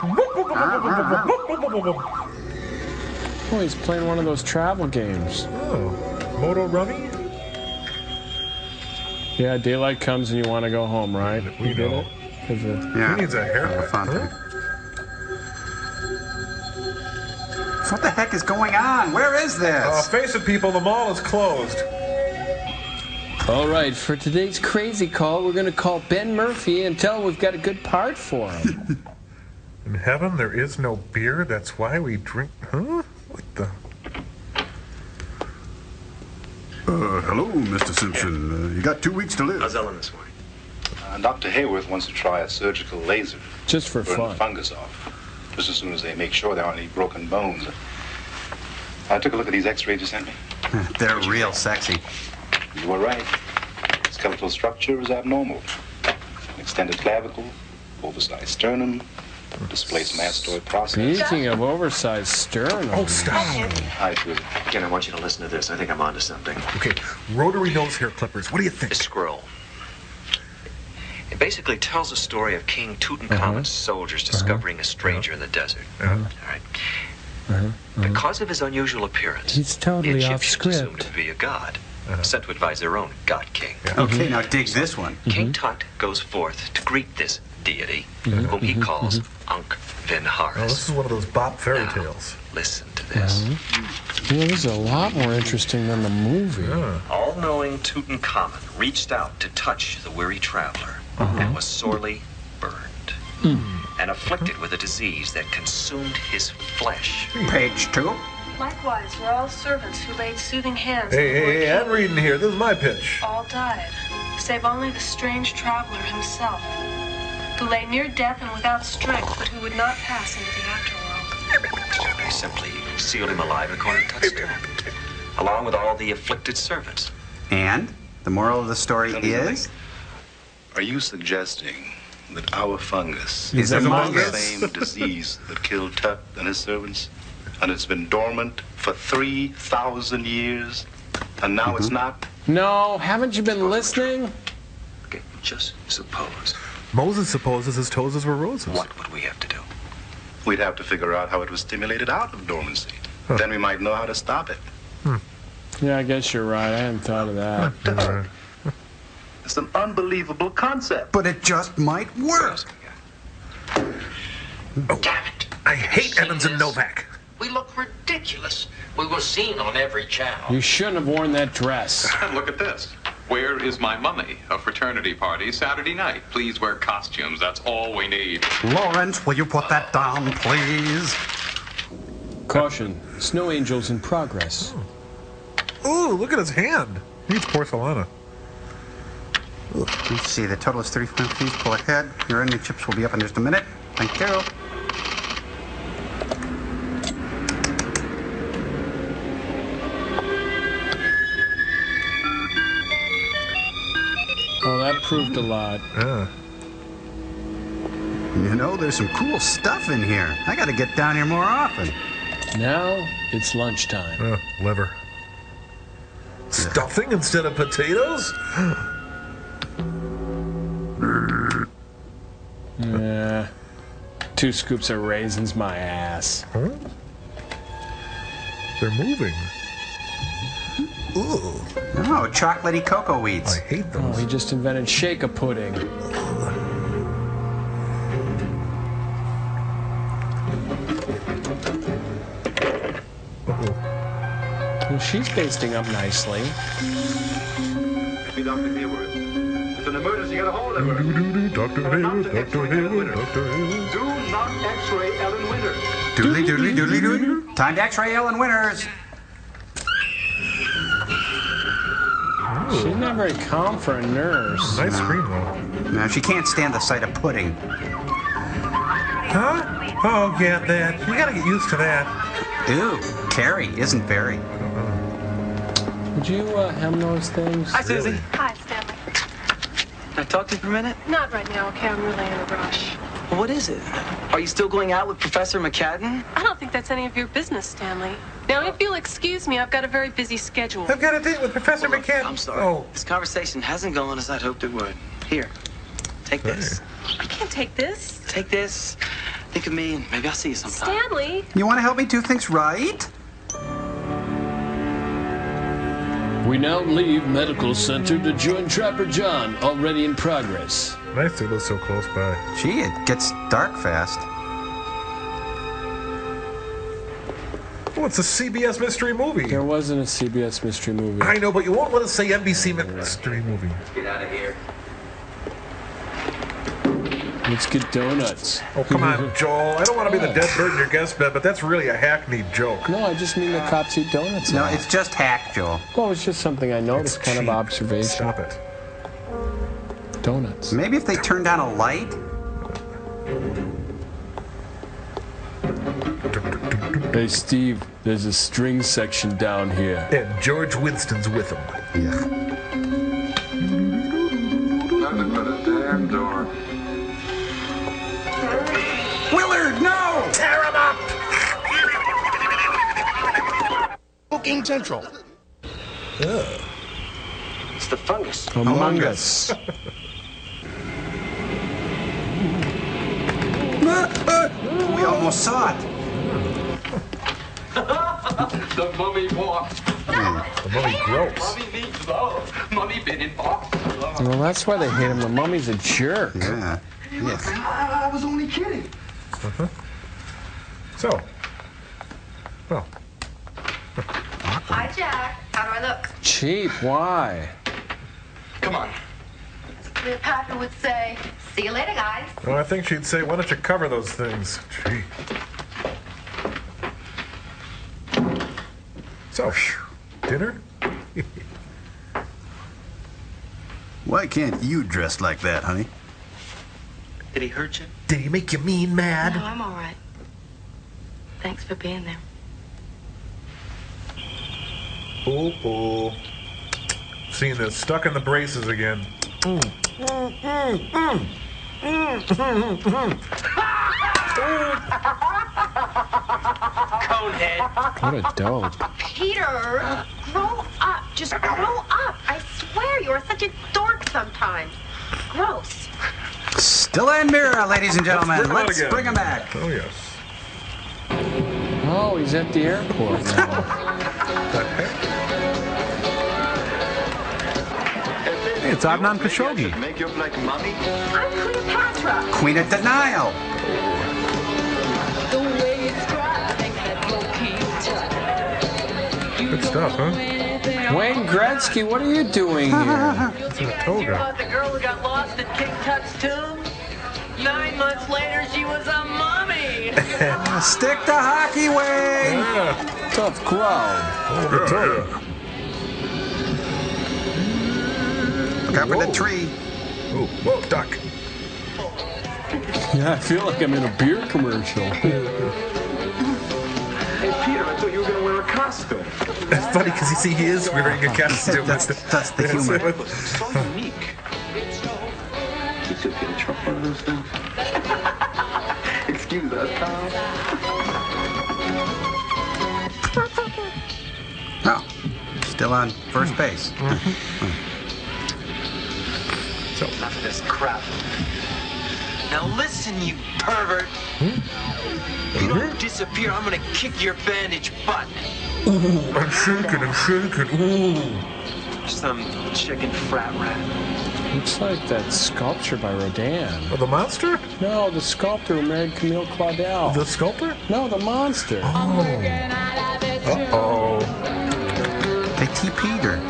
Oh, he's playing one of those travel games. Oh. Moto Rummy? Yeah, daylight comes and you want to go home, right? We know. Yeah. He needs a haircut. Huh? What the heck is going on? Where is this? Face it, people, the mall is closed. All right, for today's crazy call, we're going to call Ben Murphy and tell him we've got a good part for him. In heaven, there is no beer. That's why we drink. Huh? What the? Hello, Mr. Simpson. You got 2 weeks to live. How's Ellen this morning? Dr. Hayworth wants to try a surgical laser. Just for burn fun. the fungus off. Just as soon as they make sure there aren't any broken bones. I took a look at these x-rays you sent me. They're real sexy. You were right. Skeletal structure is abnormal. Extended clavicle, oversized sternum, displaced mastoid process. Speaking of oversized sternum. Oh, stop. Hi, Julie. Again, I want you to listen to this. I think I'm onto something. Okay, rotary nose hair clippers. What do you think? A scroll. It basically tells the story of King Tutankhamun's soldiers discovering a stranger in the desert. All right. Because of his unusual appearance, He's totally the off Egyptians assumed script. him to be a god, sent to advise their own god king. Okay, now dig this one. King Tut goes forth to greet this deity, whom he calls Ankh Vin Haris. Oh, this is one of those Bop fairy tales. Listen to this. You know, this is a lot more interesting than the movie. All-knowing Tutankhamun reached out to touch the weary traveler and was sorely burned and afflicted with a disease that consumed his flesh. Page 2. Likewise, we're all servants who laid soothing hands. Hey, I'm reading here. This is my pitch. All died, save only the strange traveler himself, who lay near death and without strength, but who would not pass into the afterworld. They simply sealed him alive in a corner touchstone, along with all the afflicted servants. And the moral of the story is? Are you suggesting that our fungus Is among the us? same disease that killed Tut and his servants? And it's been dormant for 3,000 years, and now it's not? No, haven't you been listening? Okay, just suppose. Moses supposes his toes were roses. What would we have to do? We'd have to figure out how it was stimulated out of dormancy. Then we might know how to stop it. Yeah, I guess you're right. I hadn't thought of that. It's an unbelievable concept. But it just might work. Damn it. I hate Evans and Novak. We look ridiculous. We were seen on every channel. You shouldn't have worn that dress. And look at this. Where is my mummy? A fraternity party Saturday night. Please wear costumes. That's all we need. Lawrence, will you put that down, please? Caution, snow angels in progress. Ooh, look at his hand. He needs porcelana. Let's see, the total is 35 fees. Pull ahead. Your onion chips will be up in just a minute. Thank you. Oh, that proved a lot. Yeah. You know, there's some cool stuff in here. I gotta get down here more often. Now it's lunchtime. Liver. Stuffing instead of potatoes? Yeah. 2 scoops of raisins, my ass. Huh? They're moving. Ooh. Oh, chocolatey cocoa wheats. I hate those. Oh, he just invented shake-a-pudding. Well, she's basting up nicely. Be Dr. Hayward. It's an emergency. Get a hold of her. Dr. Hayward, Dr. Hayward, Dr. Hayward. Do not X-ray Ellen Winters. Doodly doodly doodly doodly. Time to X-ray Ellen Winters. She's not very calm for a nurse. Nice scream, though. No, she can't stand the sight of pudding. Huh? Oh, get that. You gotta get used to that. Ew, Carrie isn't very. Would you hem those things? Hi, Susie. Hi, Stanley. Can I talk to you for a minute? Not right now, okay? I'm really in a rush. Well, what is it? Are you still going out with Professor McCadden? I don't think that's any of your business, Stanley. Now, if you'll excuse me, I've got a very busy schedule. I've got a date with Professor McCann. I'm sorry. Oh. This conversation hasn't gone as I'd hoped it would. Here, take this. I can't take this. Take this. Think of me, and maybe I'll see you sometime. Stanley! You want to help me do things right? We now leave Medical Center to join Trapper John, already in progress. Nice to live so close by. Gee, it gets dark fast. Oh, it's a CBS mystery movie. There wasn't a CBS mystery movie. I know, but you won't let us say NBC mystery movie. Get out of here. Let's get donuts. Oh, come on, Joel. I don't want to be the dead bird in your guest bed, but that's really a hackneyed joke. No, I just mean the cops eat donuts. No, now. it's just hack, Joel. Well, it's just something I noticed, It's kind cheap. of observation. Stop it. Donuts. Maybe if they turned down a light? Hey, Steve, there's a string section down here. And George Winston's with him. Yeah. Nothing but a damn door. Willard, no! Tear him up! Booking Central. It's the fungus. Among Us. We almost saw it. The mummy walks. The mummy gross. Mummy needs love. Mummy been in box. Well, that's why they hate him. The mummy's a jerk. Yeah. Yes. I was only kidding. So. Well. Hi, Jack. How do I look? Cheap, why? Come on. Cleopatra would say, see you later, guys. Well, I think she'd say, why don't you cover those things? Gee. So, dinner? Why can't you dress like that, honey? Did he hurt you? Did he make you mean mad? No, I'm all right. Thanks for being there. Oh. Seeing this, stuck in the braces again. Conehead. What a dope. Peter, grow up. Just grow up. I swear you're such a dork sometimes. Gross. Stilla and Mira, ladies and gentlemen. bring 'em out Let's again. bring them back. Oh, yes. Oh, he's at the airport now. Hey, it's Adnan Khashoggi. Make you up like mummy? I'm Cleopatra. Queen of Denial. The way it's driving that Good stuff, huh? Wayne Gretzky, what are you doing here? It's in a toga. About the girl who got lost at King Tut's tomb? 9 months later, she was a mummy. Stick to hockey way. Yeah. Tough crowd. Look out for the tree. Oh, whoa, duck. Yeah, I feel like I'm in a beer commercial. Hey, Peter, I thought you were going to wear a costume. It's funny because you see he is wearing a costume. That's the humor. It's so unique. You took in Trump one of those things? Excuse us, Tom. Oh, still on first base. So enough of this crap. Now listen, you pervert. If you don't disappear, I'm gonna kick your bandage butt. Ooh, I'm shaking. Ooh. Some chicken frat rat. Looks like that sculpture by Rodin. Oh, the monster? No, the sculptor who married Camille Claudel. The sculptor? No, the monster. Oh. Uh-oh. They TP'd her.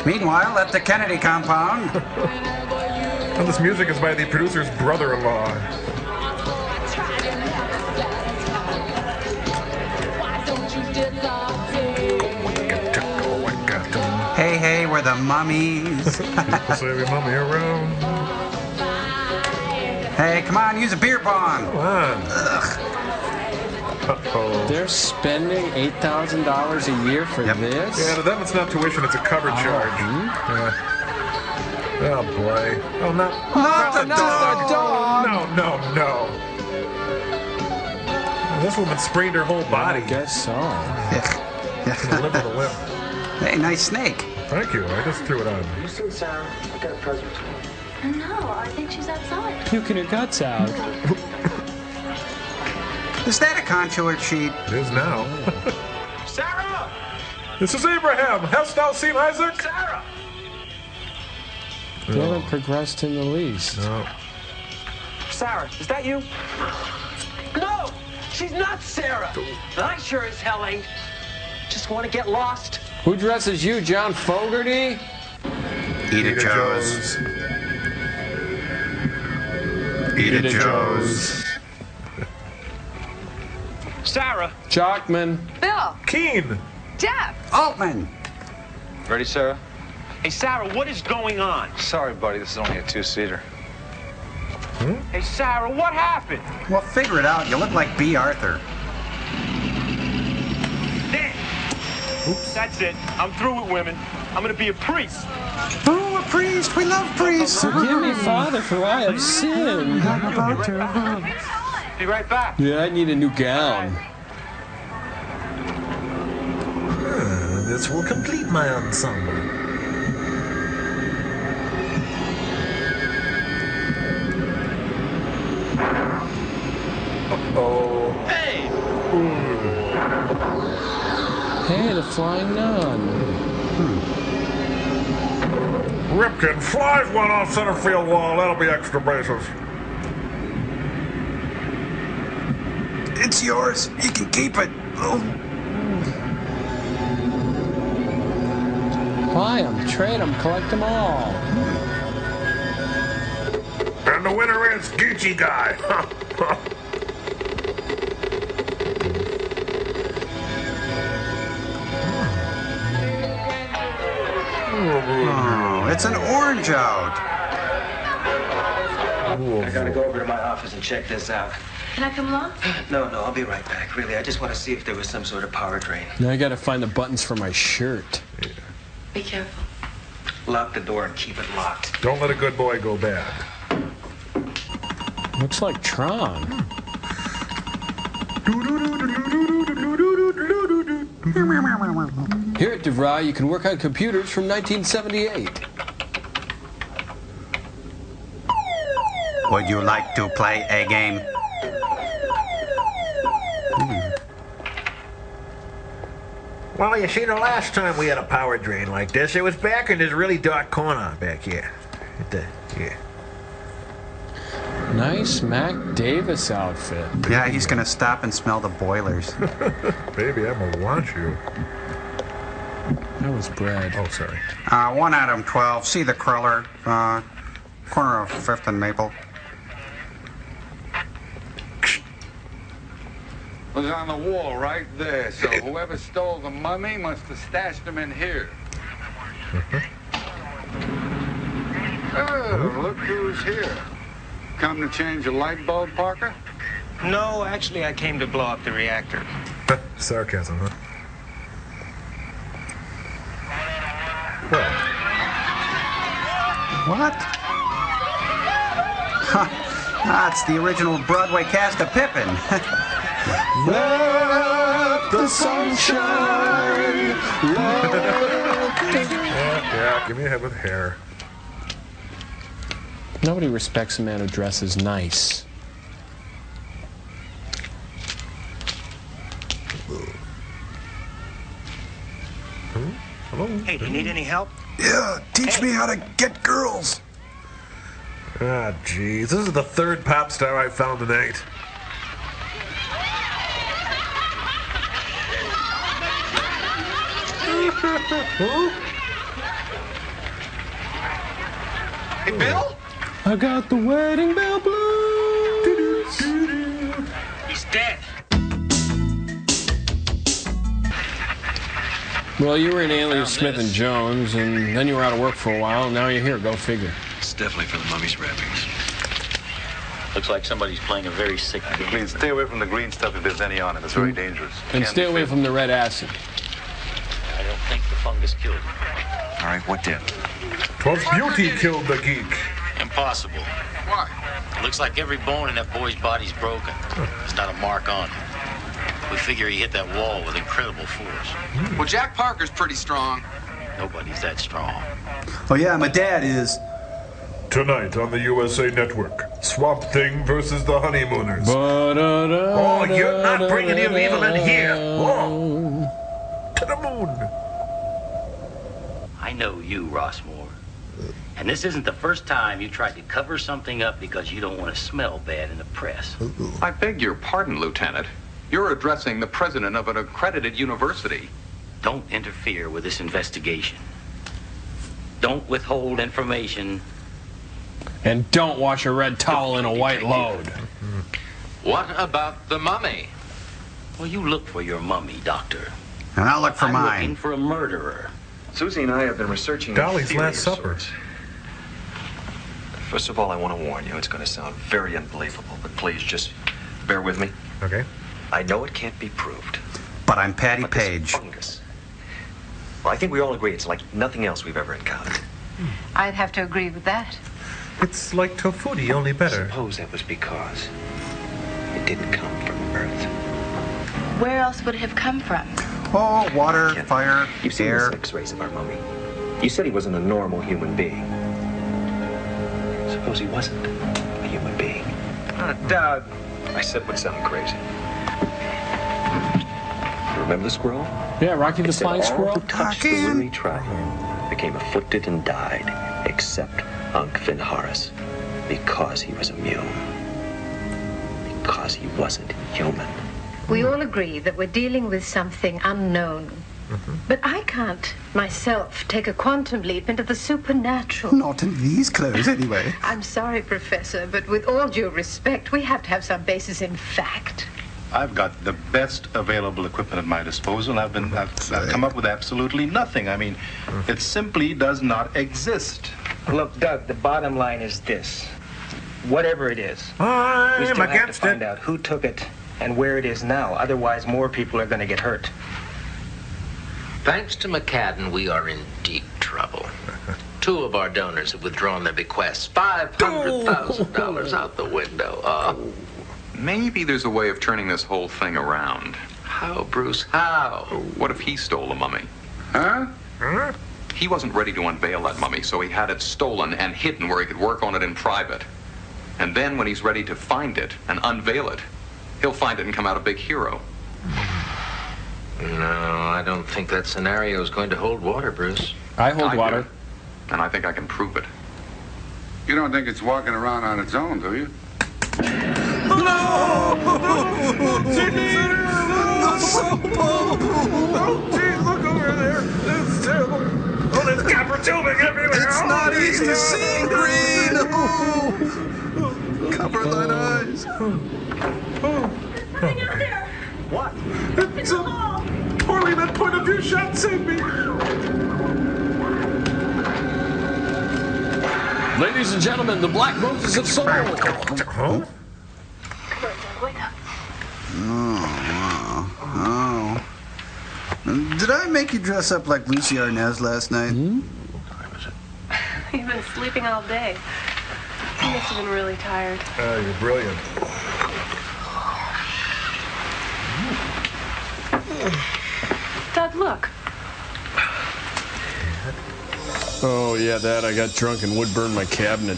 Meanwhile, at the Kennedy compound. Well, this music is by the producer's brother-in-law. Hey, we're the mummies. People say we mummy around. Hey, come on, use a beer bong. Come on. Uh-oh. They're spending $8,000 a year for this? Yeah, to them it's not tuition, it's a cover charge. Yeah. Oh, boy. Oh, not the dog. No. This woman sprained her whole body. I guess so. Lip of the lip. Hey, nice snake. Thank you. I just threw it on. You see Sarah? I got a present. No, I think she's outside. Puking her guts out. Is that a contour sheet? It is now. Sarah! This is Abraham. Hast thou seen Isaac? Sarah! They haven't progressed in the least. No. Sarah, is that you? No! She's not Sarah! And I sure as hell ain't. Just want to get lost. Who dresses you, John Fogerty? Eat Joe's. Eat Joe's. Sarah. Jockman. Bill. Keen. Jeff. Altman. Ready, Sarah? Hey, Sarah, what is going on? Sorry, buddy, this is only a two-seater. Hey, Sarah, what happened? Well, figure it out. You look like B. Arthur. There. Oops. That's it. I'm through with women. I'm gonna be a priest. Oh, a priest. We love priests. Forgive me, Father, for I have sinned. Be right back. Yeah, I need a new gown. This will complete my ensemble. Uh-oh. Hey! Hey, the flying nun. Ripken flies one off center field wall. That'll be extra bases. It's yours. You can keep it. Oh. Buy them, trade them, collect them all. And the winner is Geechee Guy. Oh, it's an orange out. I gotta go over to my office and check this out. Can I come along? No, I'll be right back. Really, I just want to see if there was some sort of power drain. Now I gotta find the buttons for my shirt. Be careful. Lock the door and keep it locked. Don't let a good boy go bad. Looks like Tron. Here at DeVry, you can work on computers from 1978. Would you like to play a game? Well, you see, the last time we had a power drain like this, it was back in this really dark corner back here. Yeah. Nice Mac Davis outfit. Yeah, he's gonna stop and smell the boilers. Baby, I'm gonna want you. That was bread. Oh, sorry. 1 Adam 12. See the cruller. Corner of 5th and Maple. was on the wall right there, so whoever stole the mummy must have stashed him in here. Oh, look who's here. Come to change a light bulb, Parker? No, actually, I came to blow up the reactor. Sarcasm, huh? What? That's the original Broadway cast of Pippin. Let the sun shine. Yeah, give me a head with hair. Nobody respects a man who dresses nice. Hello? Hey, do you need any help? Yeah, teach me how to get girls. Ah, jeez. This is the third pop star I found tonight. Hey, Bill? I got the wedding bell blues. He's dead. Well, you were in Alias Smith and Jones, and then you were out of work for a while, and now you're here. Go figure. It's definitely for the mummy's wrappings. Looks like somebody's playing a very sick game. Please stay away from the green stuff if there's any on it. It's very dangerous. And stay away from the red acid. I don't think the fungus killed him. All right, what did? 'Twas beauty killed the geek. Impossible. Why? Looks like every bone in that boy's body's broken. There's not a mark on him. We figure he hit that wall with incredible force. Well, Jack Parker's pretty strong. Nobody's that strong. Oh, yeah, my dad is. Tonight on the USA Network, Swamp Thing versus the Honeymooners. Oh, you're not bringing your evil in here. Oh. To the moon. I know you, Rossmore. And this isn't the first time you tried to cover something up because you don't want to smell bad in the press. I beg your pardon, Lieutenant. You're addressing the president of an accredited university. Don't interfere with this investigation. Don't withhold information. And don't wash a red towel in a white load. What about the mummy? Well, you look for your mummy, Doctor. And I'll look for I'm mine. looking for a murderer. Susie and I have been researching Dolly's a theory Last of Supper. sorts. First of all, I want to warn you, it's going to sound very unbelievable, but please just bear with me. Okay. I know it can't be proved. But I'm Patty But this Page. fungus. Well, I think we all agree it's like nothing else we've ever encountered. I'd have to agree with that. It's like tofuti, only better. Suppose that was because it didn't come from Earth. Where else would it have come from? Oh, water, fire, You've seen air. the X-rays of our mummy. You said he wasn't a normal human being. Suppose he wasn't a human being. Doug. I said would sound crazy. You remember the scroll? Yeah, Rocky the It said Flying all Squirrel. who touched the weary tribe became afflicted and died, except Ankh Finharis, because he was immune. Because he wasn't human. We all agree that we're dealing with something unknown. But I can't, myself, take a quantum leap into the supernatural. Not in these clothes, anyway. I'm sorry, Professor, but with all due respect, we have to have some basis in fact. I've got the best available equipment at my disposal. I've come up with absolutely nothing. I mean, it simply does not exist. Look, Doug, the bottom line is this. Whatever it is, we I'm still have to against find it. out who took it and where it is now. Otherwise, more people are going to get hurt. Thanks to McCadden, we are in deep trouble. 2 of our donors have withdrawn their bequests. $500,000 out the window. Maybe there's a way of turning this whole thing around. How, Bruce? How? What if he stole the mummy? Huh? He wasn't ready to unveil that mummy, so he had it stolen and hidden where he could work on it in private. And then when he's ready to find it and unveil it, he'll find it and come out a big hero. No, I don't think that scenario is going to hold water, Bruce. I hold do. water. And I think I can prove it. You don't think it's walking around on its own, do you? Oh, geez, look over there. It's terrible. Oh, there's copper tubing everywhere. It's not easy to see green. Oh. Cover thine eyes. Oh, okay. What? It's a poorly meant point of view shot. Save me. Ladies and gentlemen, the Black Moses of Soul. Huh? Oh. Did I make you dress up like Lucy Arnaz last night? You've been sleeping all day. You must have been really tired. You're brilliant. Doug, look. Oh, yeah, that. I got drunk and wood burned my cabinet.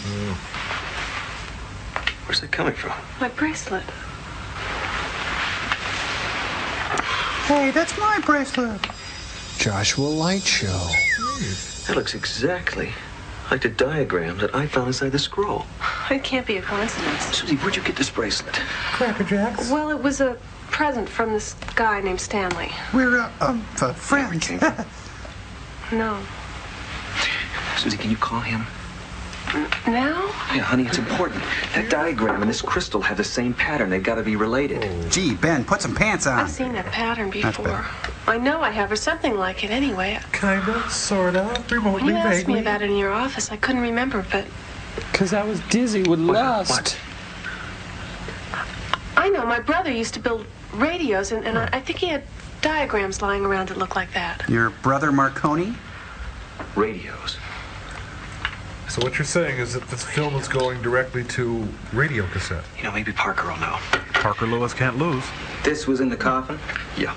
Where's that coming from? My bracelet. Hey, that's my bracelet. Joshua Light Show. That looks exactly like the diagram that I found inside the scroll. It can't be a coincidence. Susie, where'd you get this bracelet? Cracker Jacks. Well, it was a present from this guy named Stanley. We're, friends. No. Susie, can you call him? Now? Yeah, honey, it's important. That diagram and this crystal have the same pattern. They've got to be related. Gee, Ben, put some pants on. I've seen that pattern That's before. better. I know I have, or something like it anyway. Kinda, sorta, remotely, When you asked vaguely. me about it in your office, I couldn't remember, but Because I was dizzy with lust. I know my brother used to build radios, and I think he had diagrams lying around that look like that. Your brother Marconi? Radios. So what you're saying is that this film is going directly to radio cassette. You know, maybe Parker will know. Parker Lewis can't lose. This was in the coffin? Yeah.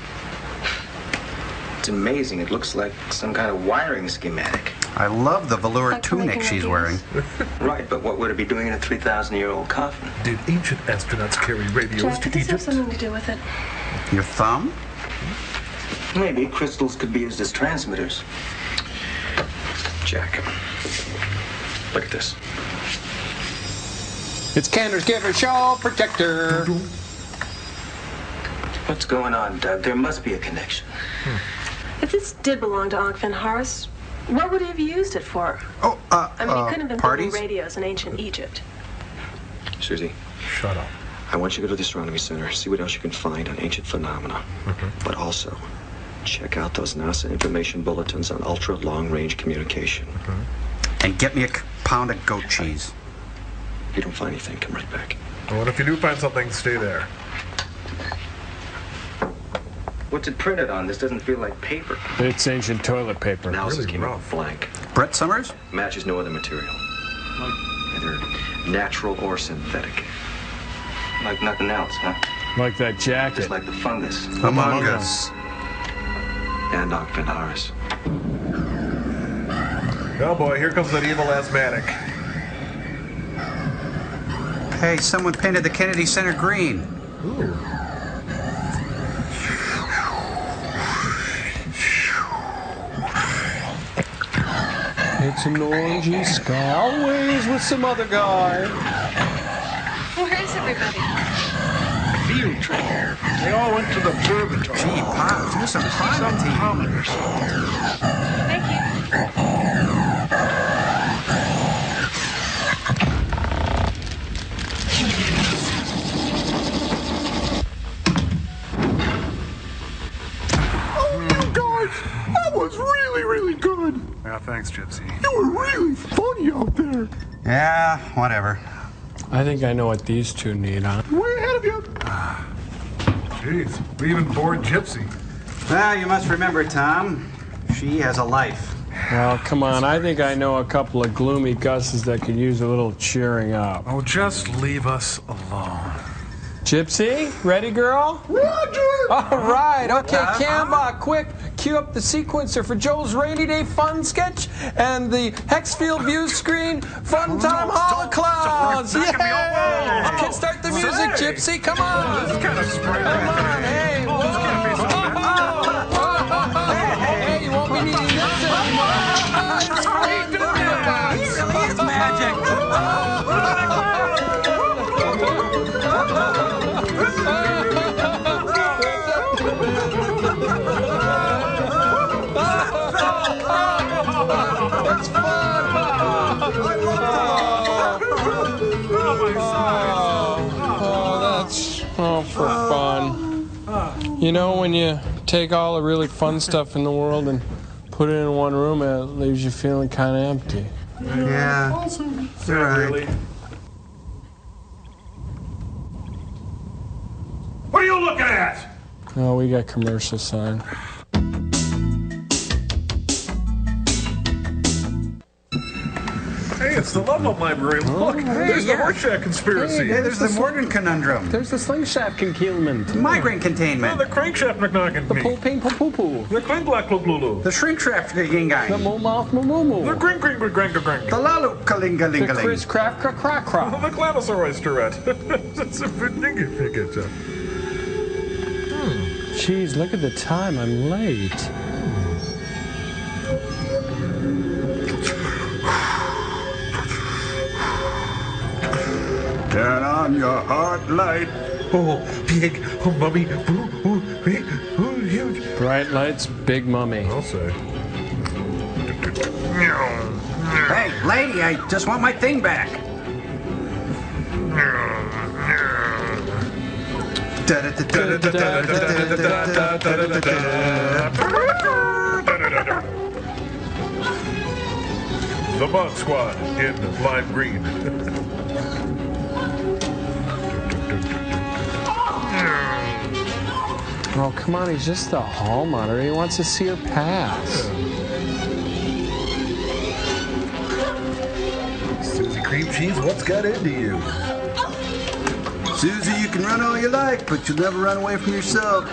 It's amazing. It looks like some kind of wiring schematic. I love the velour Like tunic making she's radios. wearing. Right, but what would it be doing in a 3,000-year-old coffin? Did ancient astronauts carry radios Jack, to could this have Egypt? something to do with it? Your thumb? Maybe crystals could be used as transmitters. Jack, look at this. It's Cantor's Giver Show Protector. What's going on, Doug? There must be a connection. If this did belong to Ankh Van Haris, what would he have used it for? Oh, I mean, he couldn't have been parties? building radios in ancient Egypt. Susie, Shut up. I want you to go to the Astronomy Center, see what else you can find on ancient phenomena. But also, check out those NASA information bulletins on ultra-long-range communication. And get me a pound of goat cheese. If you don't find anything, come right back. Well, if you do find something, stay there. What's it printed on? This doesn't feel like paper. It's ancient toilet paper. Analysis Really came out rough. blank. Brett Summers? Matches no other material. Either natural or synthetic. Like nothing else, huh? Like that jacket. Just like the fungus. Among Us. And Ankh Van Haris. Oh boy, here comes that evil asthmatic. Hey, someone painted the Kennedy Center green. Ooh. It's an orangey sky, always with some other guy. Where is everybody? Field trip. They all went to the observatory. Gee, Pop, do some privateering. Commoners. Thank you. That was really, really good. Yeah, thanks, Gypsy. You were really funny out there. Yeah, whatever. I think I know what these two need, huh? Way ahead of you. Jeez, we even bored Gypsy. Well, you must remember, Tom, she has a life. Well, come on. I think I know a couple of gloomy gusses that could use a little cheering up. Oh, just leave us alone. Gypsy, ready, girl? Roger. All right. Okay, Camba, quick. Cue up the sequencer for Joe's Rainy Day Fun sketch and the Hexfield view screen Fun Time Holoclouds. Yeah! Okay, start the music, Gypsy. Come on. This kind of spray. Come on. Hey, hey, you won't be needing this anymore. It's free to do He really is magic. It's fun! Oh, that's for fun. You know, when you take all the really fun stuff in the world and put it in one room, it leaves you feeling kind of empty. Yeah. You're right. Really? What are you looking at? Oh, we got commercial sign. Hey, it's the Ludlum Library. Look, there's the Rorschach conspiracy. Hey, there's the Morgan conundrum. There's the slingshot concealment. Migraine containment. The crankshaft McNuggin. The pull ping poo poo. The clang black lulu. The shrink trafficking guy. The mo mouth mo moo moo. The grink grink grink grink. The lalu kalinga The lingaling. Chris crack crack crack crack. The Clavosaurus turret. That's a good thing if you get that. Jeez, look at the time. I'm late. Turn on your heart light. Oh, big. Oh, mummy. Ooh, ooh, big. Ooh, huge. Bright lights, big mummy. I'll say. Hey, lady, I just want my thing back. The Mod Squad in lime green. Oh, come on, he's just a hall monitor. He wants to see her pass. Susie Cream Cheese, what's got into you? Susie, you can run all you like, but you'll never run away from yourself.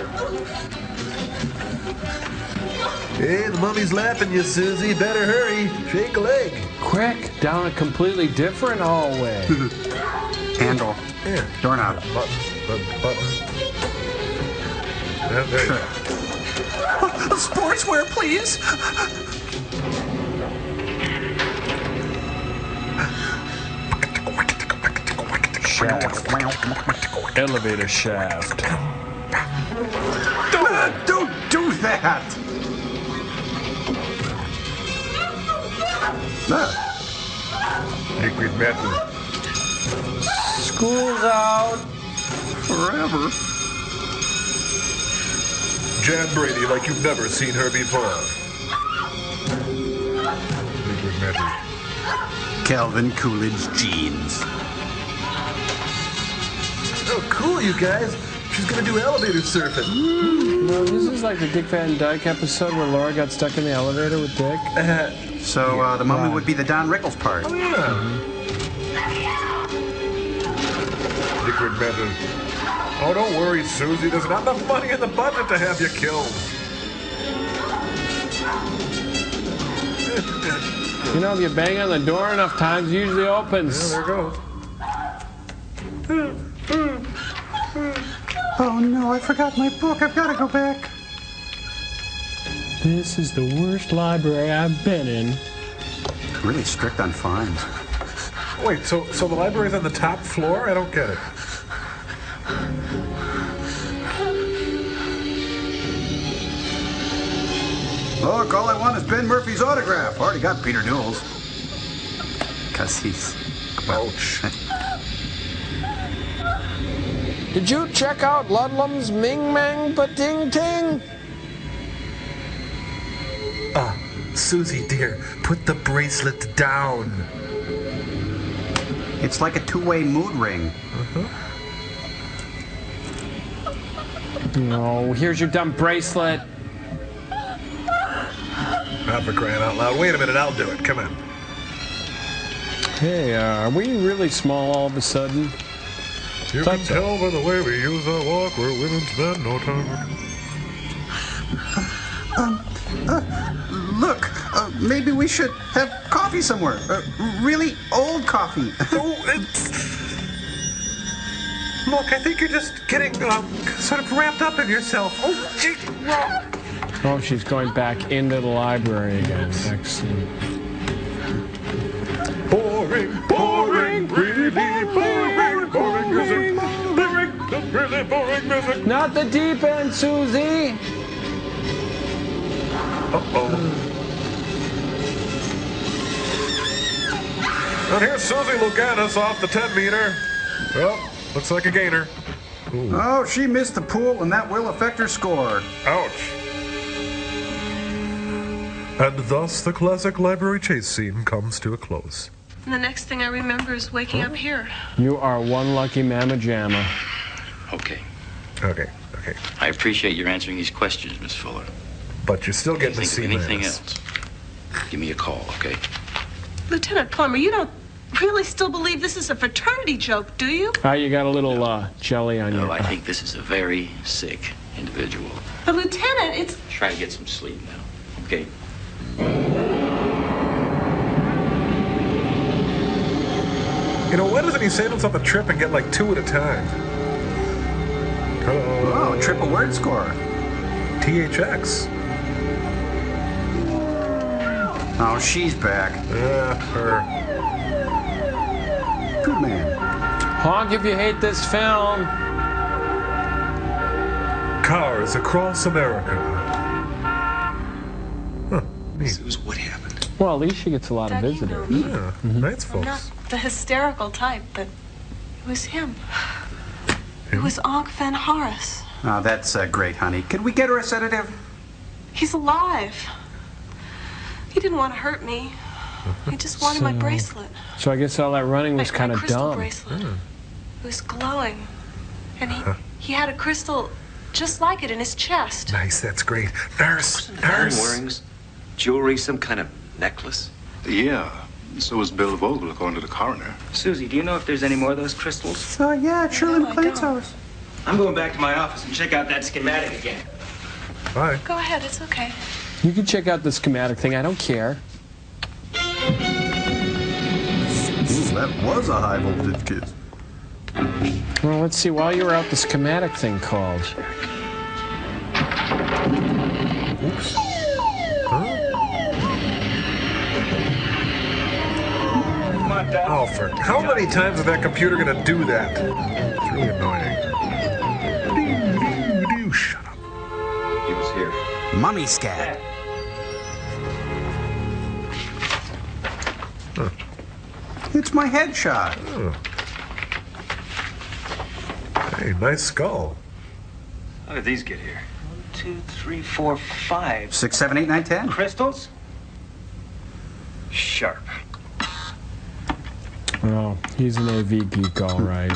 Hey, the mummy's laughing you, Susie. Better hurry. Shake a leg. Quick, down a completely different hallway. Handle. Yeah. Doorknob. Button. And there you go. Sportswear, please. Shaft. Elevator shaft. Don't do that. Liquid metal. School's out. Forever. Jan Brady like you've never seen her before. Liquid metal. Calvin Coolidge jeans. Oh, cool, you guys. She's gonna do elevator surfing. No, this is like the Dick Van Dyke episode where Laura got stuck in the elevator with Dick. So the mummy would be the Don Rickles part. Oh, yeah. Liquid metal. Oh, don't worry, Susie. There's not enough money in the budget to have you killed. You know, if you bang on the door enough times, it usually opens. Yeah, there goes. Oh no, I forgot my book. I've got to go back. This is the worst library I've been in. Really strict on fines. Wait, so the library's on the top floor? I don't get it. Look, all I want is Ben Murphy's autograph. Already got Peter Newell's. Because he's... Ouch. Did you check out Ludlum's Ming Mang Ba-Ting Ting? Susie, dear, put the bracelet down. It's like a two-way mood ring. No, here's your dumb bracelet. Not for crying out loud. Wait a minute, I'll do it. Come on. Hey, are we really small all of a sudden? You can tell by the way we use our walk, we're women spend no time. Look, maybe we should have coffee somewhere. Really old coffee. Look, I think you're just getting sort of wrapped up in yourself. Oh, gee. Oh, she's going back into the library again. Excellent. Boring, really boring music. Really boring music. Not the deep end, Susie. Uh-oh. And here's Susie Luganis off the 10 meter. Well, looks like a gainer. Oh, she missed the pool, and that will affect her score. Ouch. And thus the classic library chase scene comes to a close. And the next thing I remember is waking up here. You are one lucky mamma jamma. Okay. Okay. I appreciate your answering these questions, Miss Fuller. But you're still getting to see anything else. Give me a call, okay? Lieutenant Plummer, you don't really still believe this is a fraternity joke, do you? You got a little jelly on No, your... I think this is a very sick individual. But Lieutenant, it's... Try to get some sleep now, okay? You know, why doesn't he save himself a trip and get like 2 at a time? Oh, triple word score. THX. Oh, she's back. Yeah, her. Good man. Honk if you hate this film. Cars across America. Huh. Neat. What happened? Well, at least she gets a lot of Daddy, visitors. you know. Yeah, nice I'm not folks. the hysterical type, but it was him. It was Ankh Van Harris. Oh, that's great, honey. Can we get her a sedative? He's alive. He didn't want to hurt me. He just wanted my bracelet. So I guess all that running was kind my of crystal dumb. bracelet. It was glowing. And he had a crystal just like it in his chest. Nice, that's great. Nurse. Earrings, jewelry, some kind of necklace. Yeah, so was Bill Vogel, according to the coroner. Susie, do you know if there's any more of those crystals? Yeah, it's Shirley MacLaine's house. I'm going back to my office and check out that schematic again. Bye. Go ahead, it's okay. You can check out the schematic thing. I don't care. Ooh, that was a high voltage kiss. Well, let's see. While you were out, the schematic thing called. Oops. Alfred, how many times is that computer going to do that? It's really annoying. Shut up. He was here. Mummy scat. Huh. It's my headshot. Oh. Hey, nice skull. How did these get here? 1, 2, 3, 4, 5. 6, 7, 8, 9, 10. Crystals? Sharp. Oh, he's an AV geek, all right.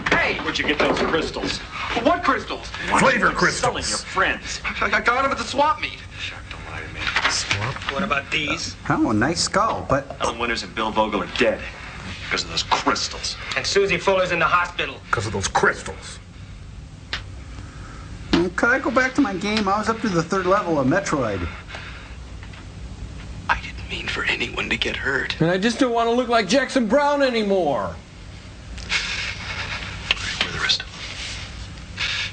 Hey! Where'd you get those crystals? What crystals? Flavor Selling crystals. your friends. I got him at the swap meet. Don't lie to me. Swamp. What about these? Oh, a nice skull, but... Ellen Winters and Bill Vogel are dead because of those crystals. And Susie Fuller's in the hospital. Because of those crystals. Could I go back to my game? I was up to the 3rd level of Metroid. I didn't mean for anyone to get hurt. And I just don't want to look like Jackson Brown anymore. Where are the rest of them?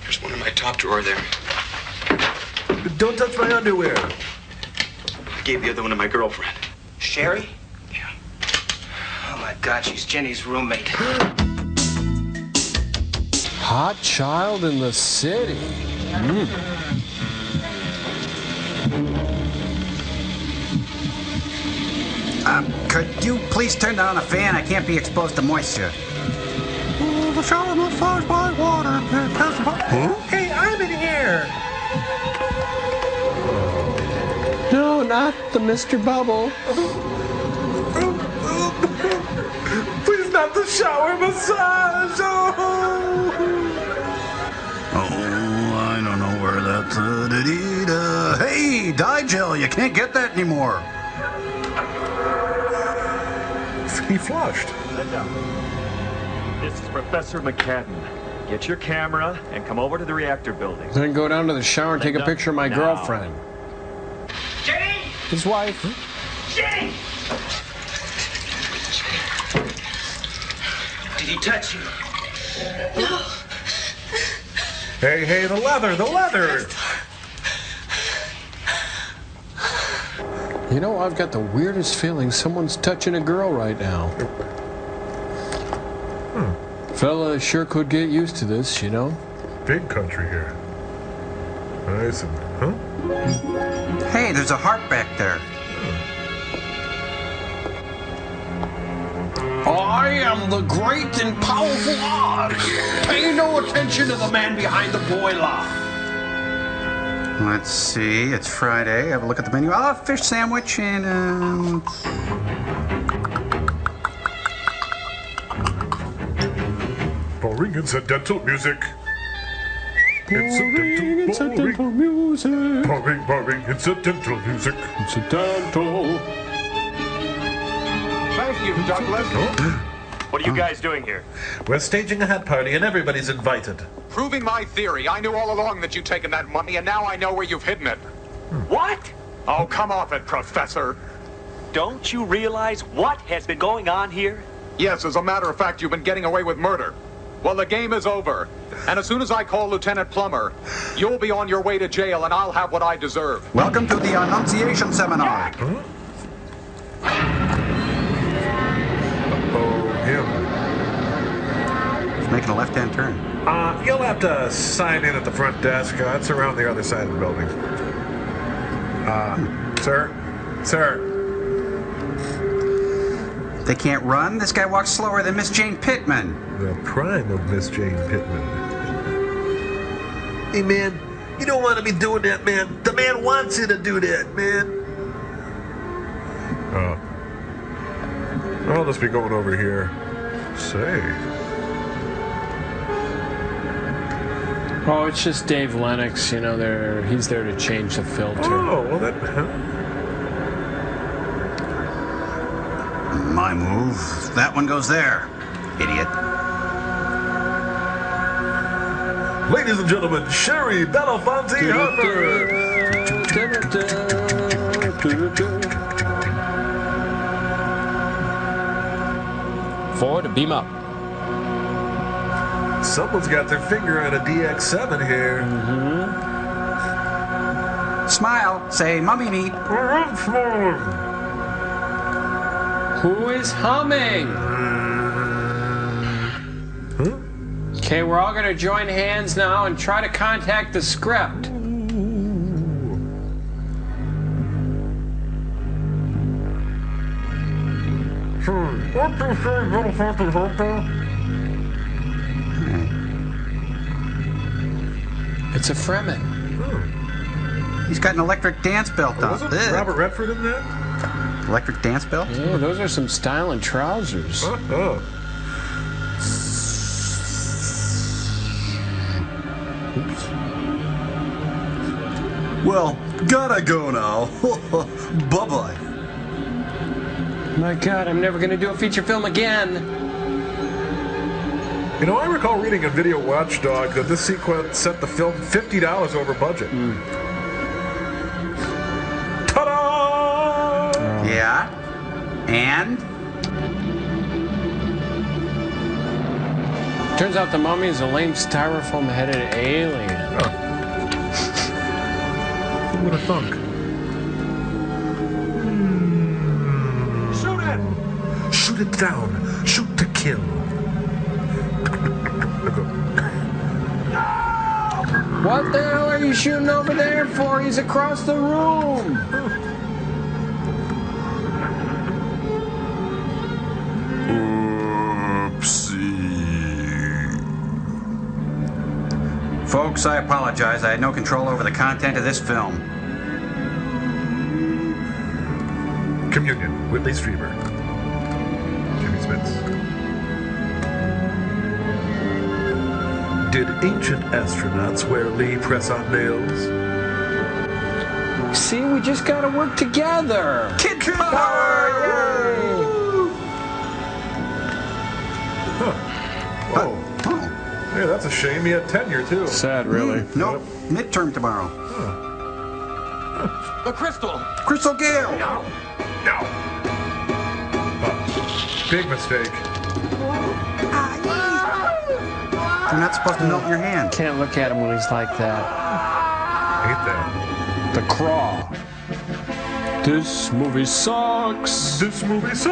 There's one in my top drawer there. Don't touch my underwear. I gave the other one to my girlfriend. Sherry? Yeah. Oh my God, she's Jenny's roommate. Hot child in the city. Could you please turn down the fan? I can't be exposed to moisture. Oh, the shower must flows by water. Huh? Hey, I'm in here. No, not the Mr. Bubble. Please, not the shower massage. Oh, I don't know where that's. Hey, dye gel. You can't get that anymore. He flushed. Sit down. This is Professor McCadden. Get your camera and come over to the reactor building. Then go down to the shower and take a picture of my girlfriend. Jenny! His wife. Jenny! Did he touch you? No. Hey, the leather, the leather. You know, I've got the weirdest feeling someone's touching a girl right now. Fella sure could get used to this, you know? Big country here. Nice and, huh? Hey, there's a heart back there. Oh, I am the great and powerful Oz. Pay no attention to the man behind the boiler. Let's see, it's Friday. Have a look at the menu. I'll have a fish sandwich and, Boring incidental music. Incidental music. Boring incidental music. Incidental. Thank you, Douglas. What are you guys doing here? We're staging a hat party and everybody's invited. Proving my theory. I knew all along that you'd taken that money, and now I know where you've hidden it. What? Oh, come off it, Professor. Don't you realize what has been going on here? Yes, as a matter of fact, you've been getting away with murder. Well, the game is over. And as soon as I call Lieutenant Plummer, you'll be on your way to jail, and I'll have what I deserve. welcome to the Annunciation Seminar. Him. He's making a left-hand turn. You'll have to sign in at the front desk. It's around the other side of the building. Sir? They can't run? This guy walks slower than Miss Jane Pittman. The prime of Miss Jane Pittman. Hey, man, you don't want to be doing that, man. The man wants you to do that, man. I'll just be going over here. Say. Oh, it's just Dave Lennox. You know, he's there to change the filter. Oh, well, that... My move. That one goes there, idiot. Ladies and gentlemen, Sherry Belafonte Harper. Forward to beam up. Someone's got their finger on a DX7 here. Smile. Say, mummy me. Who is humming? Okay, we're all going to join hands now and try to contact the script. It's a Fremen. He's got an electric dance belt on. Wasn't Robert Redford in that? Electric dance belt? Yeah, those are some styling trousers. Well, gotta go now. Bye-bye. My God, I'm never going to do a feature film again. You know, I recall reading in Video Watchdog that this sequence set the film $50 over budget. Ta-da! Yeah? And? Turns out the mummy is a lame styrofoam-headed alien. Who would have thunk? Shoot it! Shoot it down. Shoot to kill. What the hell are you shooting over there for? He's across the room. Folks, I apologize. I had no control over the content of this film. Communion. Whitley Strieber. Jimmy Smits. Did ancient astronauts wear Lee press-on nails? See, we just gotta work together. Kid power! Yay! Oh. Yeah, that's a shame. He had tenure, too. Sad, really. Nope. Midterm tomorrow. The crystal! Crystal Gale! No! Big mistake. You're not supposed to melt in your hand. Can't look at him when he's like that. Hate that. The Craw. This movie sucks. This movie sucks.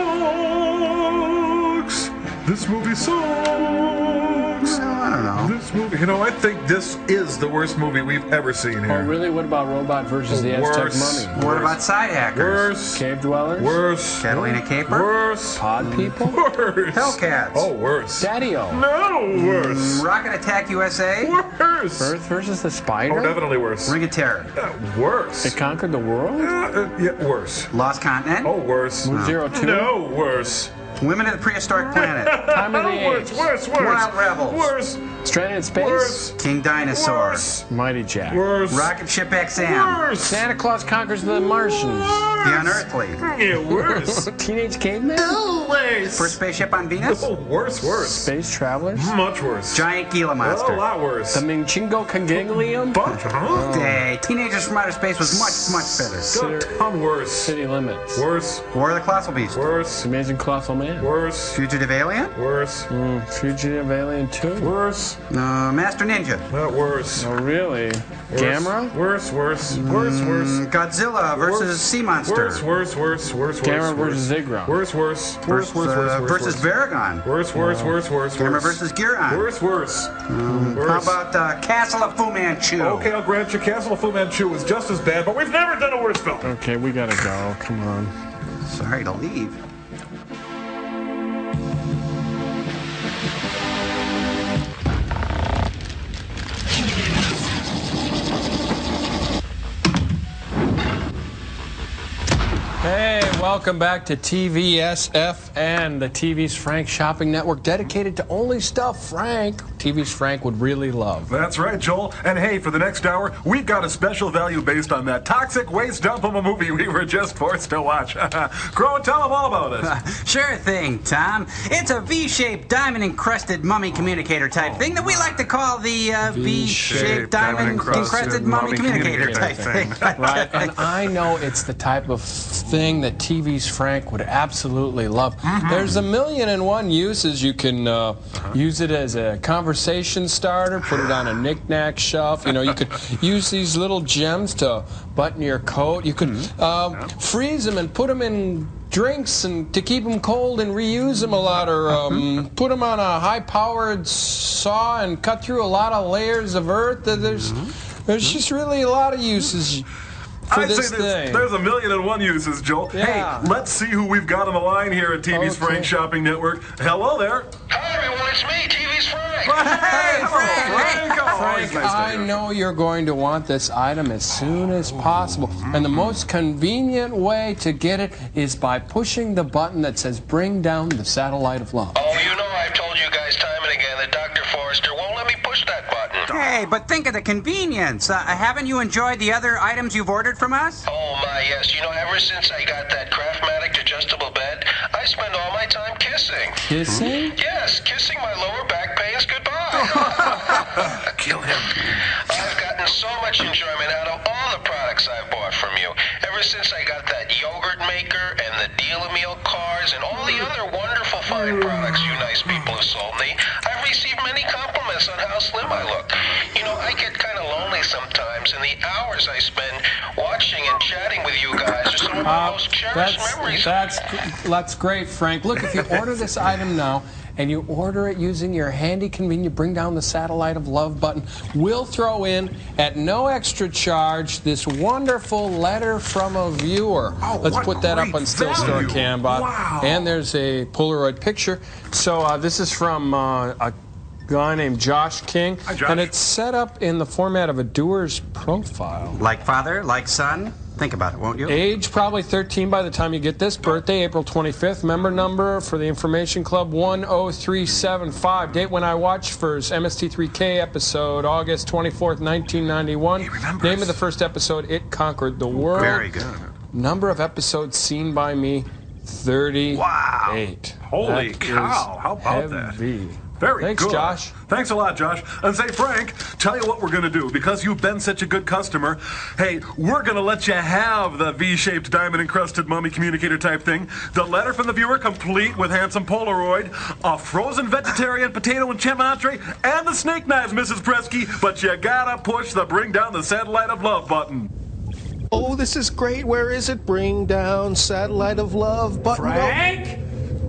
This movie sucks. I don't know. This movie, I think this is the worst movie we've ever seen here. Oh, really? What about Robot versus the Aztec Mummy? What about Side Hackers? Worse. Cave Dwellers? Worse. Catalina Caper? Worse. Pod People? Worse. Hellcats? Oh, worse. Daddy-O? No, worse. Rocket Attack USA? Worse. Earth versus the Spider? Oh, definitely worse. Ring of Terror? Worse. It Conquered the World? Yeah, worse. Lost Continent? Oh, worse. Zero Two? No, worse. Women of the Prehistoric Planet? Time of the Age? Worse. Wild Rebels? Worse. Stranded in Space? Worse. King Dinosaur? Worse. Mighty Jack? Worse. Rocket Ship XM? Worse. Santa Claus Conquers the Martians? The Unearthly? Yeah, worse. Teenage Caveman? Worse. First Spaceship on Venus? Oh, worse. Space Travelers? Much worse. Giant Gila Monster? A lot worse. The Minchingo Conganglium? Bunch, huh? Hey, Teenagers from Outer Space was much better. A ton worse. City Limits? Worse. War of the Colossal Beast? Worse. Amazing Colossal Man? Worse. Fugitive Alien? Worse. Fugitive Alien 2? Worse. Master Ninja? Not worse. Oh, really? Worse. Gamera? Worse. Godzilla versus Sea Monster? Worse. Gamera versus Ziggurat? Worse. Versus Varagon? Worse. Gamera versus Giron? Worse. How about Castle of Fu Manchu? Okay, I'll grant you Castle of Fu Manchu is just as bad, but we've never done a worse film. Okay, we gotta go. Come on. Sorry to leave. Hey, welcome back to TVSFN, the TV's Frank Shopping Network, dedicated to only stuff TV's Frank would really love. That's right, Joel. And hey, for the next hour, we've got a special value based on that toxic waste dump of a movie we were just forced to watch. Crow, tell them all about it. Sure thing, Tom. It's a V-shaped, diamond-encrusted mummy communicator type thing that we like to call the V-shaped, diamond-encrusted mummy communicator type thing. Right, and I know it's the type of thing that TV's Frank would absolutely love. There's 1,000,001 uses. You can use it as a conversation starter, put it on a knick-knack shelf. You could use these little gems to button your coat. You could freeze them and put them in drinks and to keep them cold and reuse them a lot, or put them on a high-powered saw and cut through a lot of layers of earth. There's just really a lot of uses for I'd this say thing. there's 1,000,001 uses, Joel. Yeah. Hey, let's see who we've got on the line here at TV's Frank Shopping Network. Hello there. Hi, everyone. It's me, TV's Frank. Hey, Frank, I know you're going to want this item as soon as possible, and the most convenient way to get it is by pushing the button that says "Bring down the satellite of love." Oh, you know I've told you guys time and again that Dr. Forrester won't let me push that button. Hey, but think of the convenience. Haven't you enjoyed the other items you've ordered from us? Oh, my, yes. Ever since I got that Craftmatic adjustable bed, I spend all my time kissing. Kissing? Yes, kissing my lower back pains goodbye. Kill him. I've gotten so much enjoyment out of all the products I've bought from you. Ever since I got that yogurt maker and the Deal-A-Meal cars and all the other wonderful fine products you nice people have sold me, I've received many compliments on how slim I look. I get kind of lonely sometimes, and the hours I spend watching and chatting with you guys are some of my most cherished memories. That's great, Frank. Look, if you order this item now, and you order it using your handy, convenient Bring Down the Satellite of Love button, we'll throw in, at no extra charge, this wonderful letter from a viewer. Let's put that up on Still Store Cambot. Wow. And there's a Polaroid picture. So this is from a guy named Josh King. Hi, Josh. And it's set up in the format of a doer's profile. Like father, like son? Think about it, won't you? Age, probably 13 by the time you get this. Birthday, April 25th. Member number for the Information Club, 10375. Date when I watched first, MST3K episode, August 24th, 1991. Name of the first episode, It Conquered the World. Very good. Number of episodes seen by me, 38. Wow. Holy cow. How about heavy. that? Very Thanks, good. Josh. Thanks a lot, Josh. And say, Frank, tell you what we're going to do. Because you've been such a good customer, hey, we're going to let you have the V-shaped diamond-encrusted mummy communicator type thing, the letter from the viewer complete with handsome Polaroid, a frozen vegetarian potato and chip entree, and the snake knives, Mrs. Presky, but you gotta push the Bring Down the Satellite of Love button. Oh, this is great. Where is it? Bring down Satellite of Love button. Frank?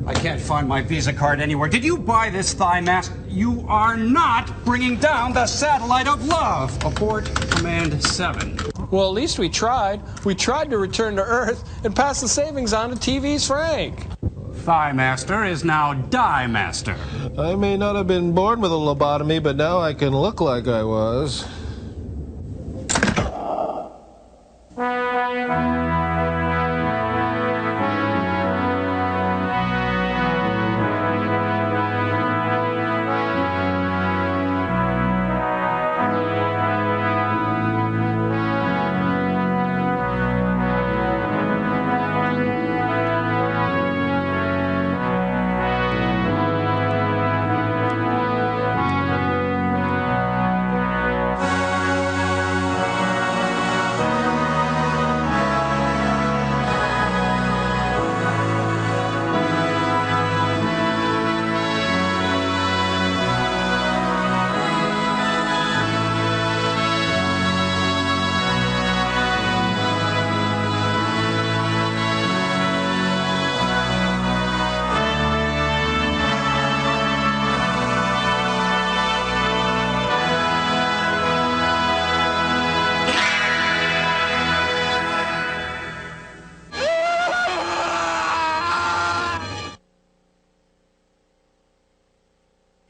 I can't find my Visa card anywhere. Did you buy this thigh mask? You are not bringing down the satellite of love. Abort Command 7. Well, at least we tried. We tried to return to Earth and pass the savings on to TV's Frank. Thigh Master is now Die Master. I may not have been born with a lobotomy, but now I can look like I was.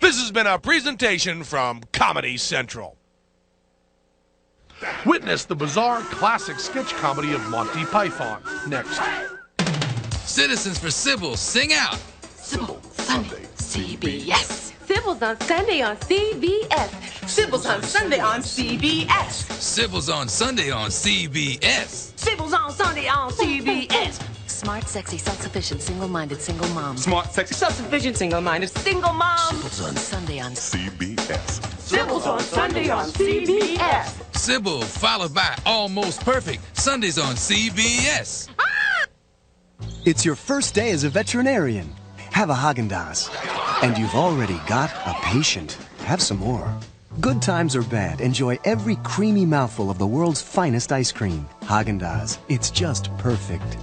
This has been a presentation from Comedy Central. Witness the bizarre classic sketch comedy of Monty Python next. Citizens for Sybil, sing out. Sybil, Sunday, CBS. Sybil's on Sunday on CBS. Sybil's on Sunday on CBS. Sybil's on Sunday on CBS. Sybil's on Sunday on CBS. Smart, sexy, self-sufficient, single-minded, single mom. Smart, sexy, self-sufficient, single-minded, single mom. Sybil's on Sunday on CBS. Sybil's on Sunday on CBS. Sybil, followed by Almost Perfect, Sundays on CBS. It's your first day as a veterinarian. Have a Haagen-Dazs. And you've already got a patient. Have some more. Good times or bad, enjoy every creamy mouthful of the world's finest ice cream. Haagen-Dazs. It's just perfect.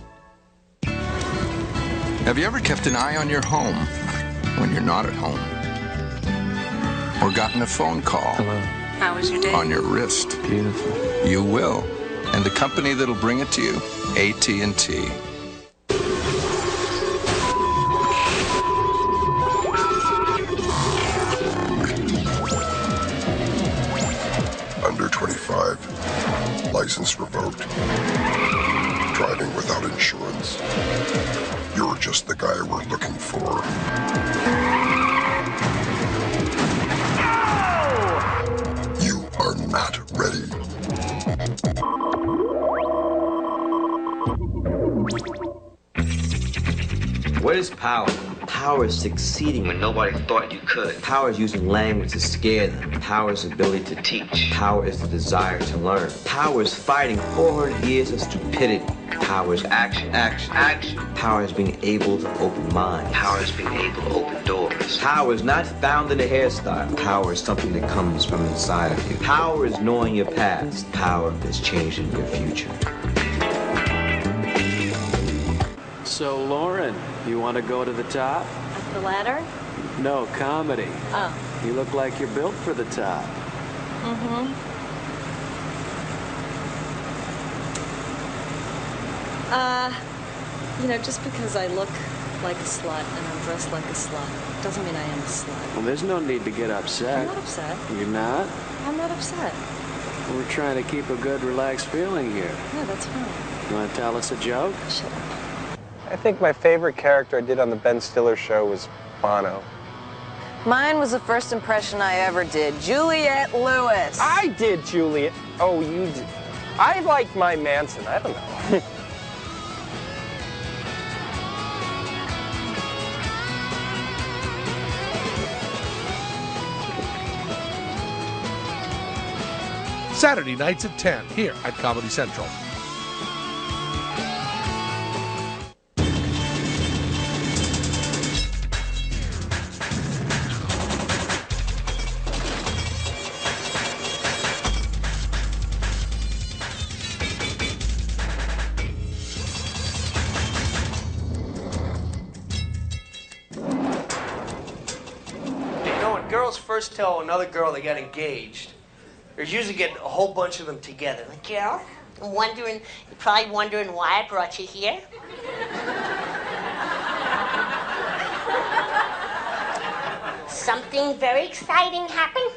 Have you ever kept an eye on your home when you're not at home? Or gotten a phone call? Hello. How was your day? On your wrist? Beautiful. You will. And the company that'll bring it to you, AT&T. Under 25. License revoked. Driving without insurance. You're just the guy we're looking for. No! You are not ready. What is power? Power is succeeding when nobody thought you could. Power is using language to scare them. Power is the ability to teach. Power is the desire to learn. Power is fighting 400 years of stupidity. Power is action, action, action. Power is being able to open minds. Power is being able to open doors. Power is not found in a hairstyle. Power is something that comes from inside of you. Power is knowing your past. Power is changing your future. So, Lauren, you want to go to the top? The ladder? No, comedy. Oh. You look like you're built for the top. Mm-hmm. You know, just because I look like a slut and I'm dressed like a slut doesn't mean I am a slut. Well, there's no need to get upset. I'm not upset. You're not? I'm not upset. We're trying to keep a good, relaxed feeling here. Yeah, that's fine. You want to tell us a joke? Shut up. I think my favorite character I did on the Ben Stiller show was Bono. Mine was the first impression I ever did. Juliette Lewis. I did Juliet. Oh, you did. I like my Manson. I don't know. Saturday nights at 10 here at Comedy Central. first tell another girl they got engaged, there's usually get a whole bunch of them together. Like, Girl, you're probably wondering why I brought you here. Something very exciting happened.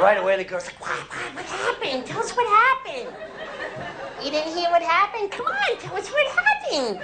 right away the girl's like, What happened? Tell us what happened. You didn't hear what happened? Come on, tell us what happened.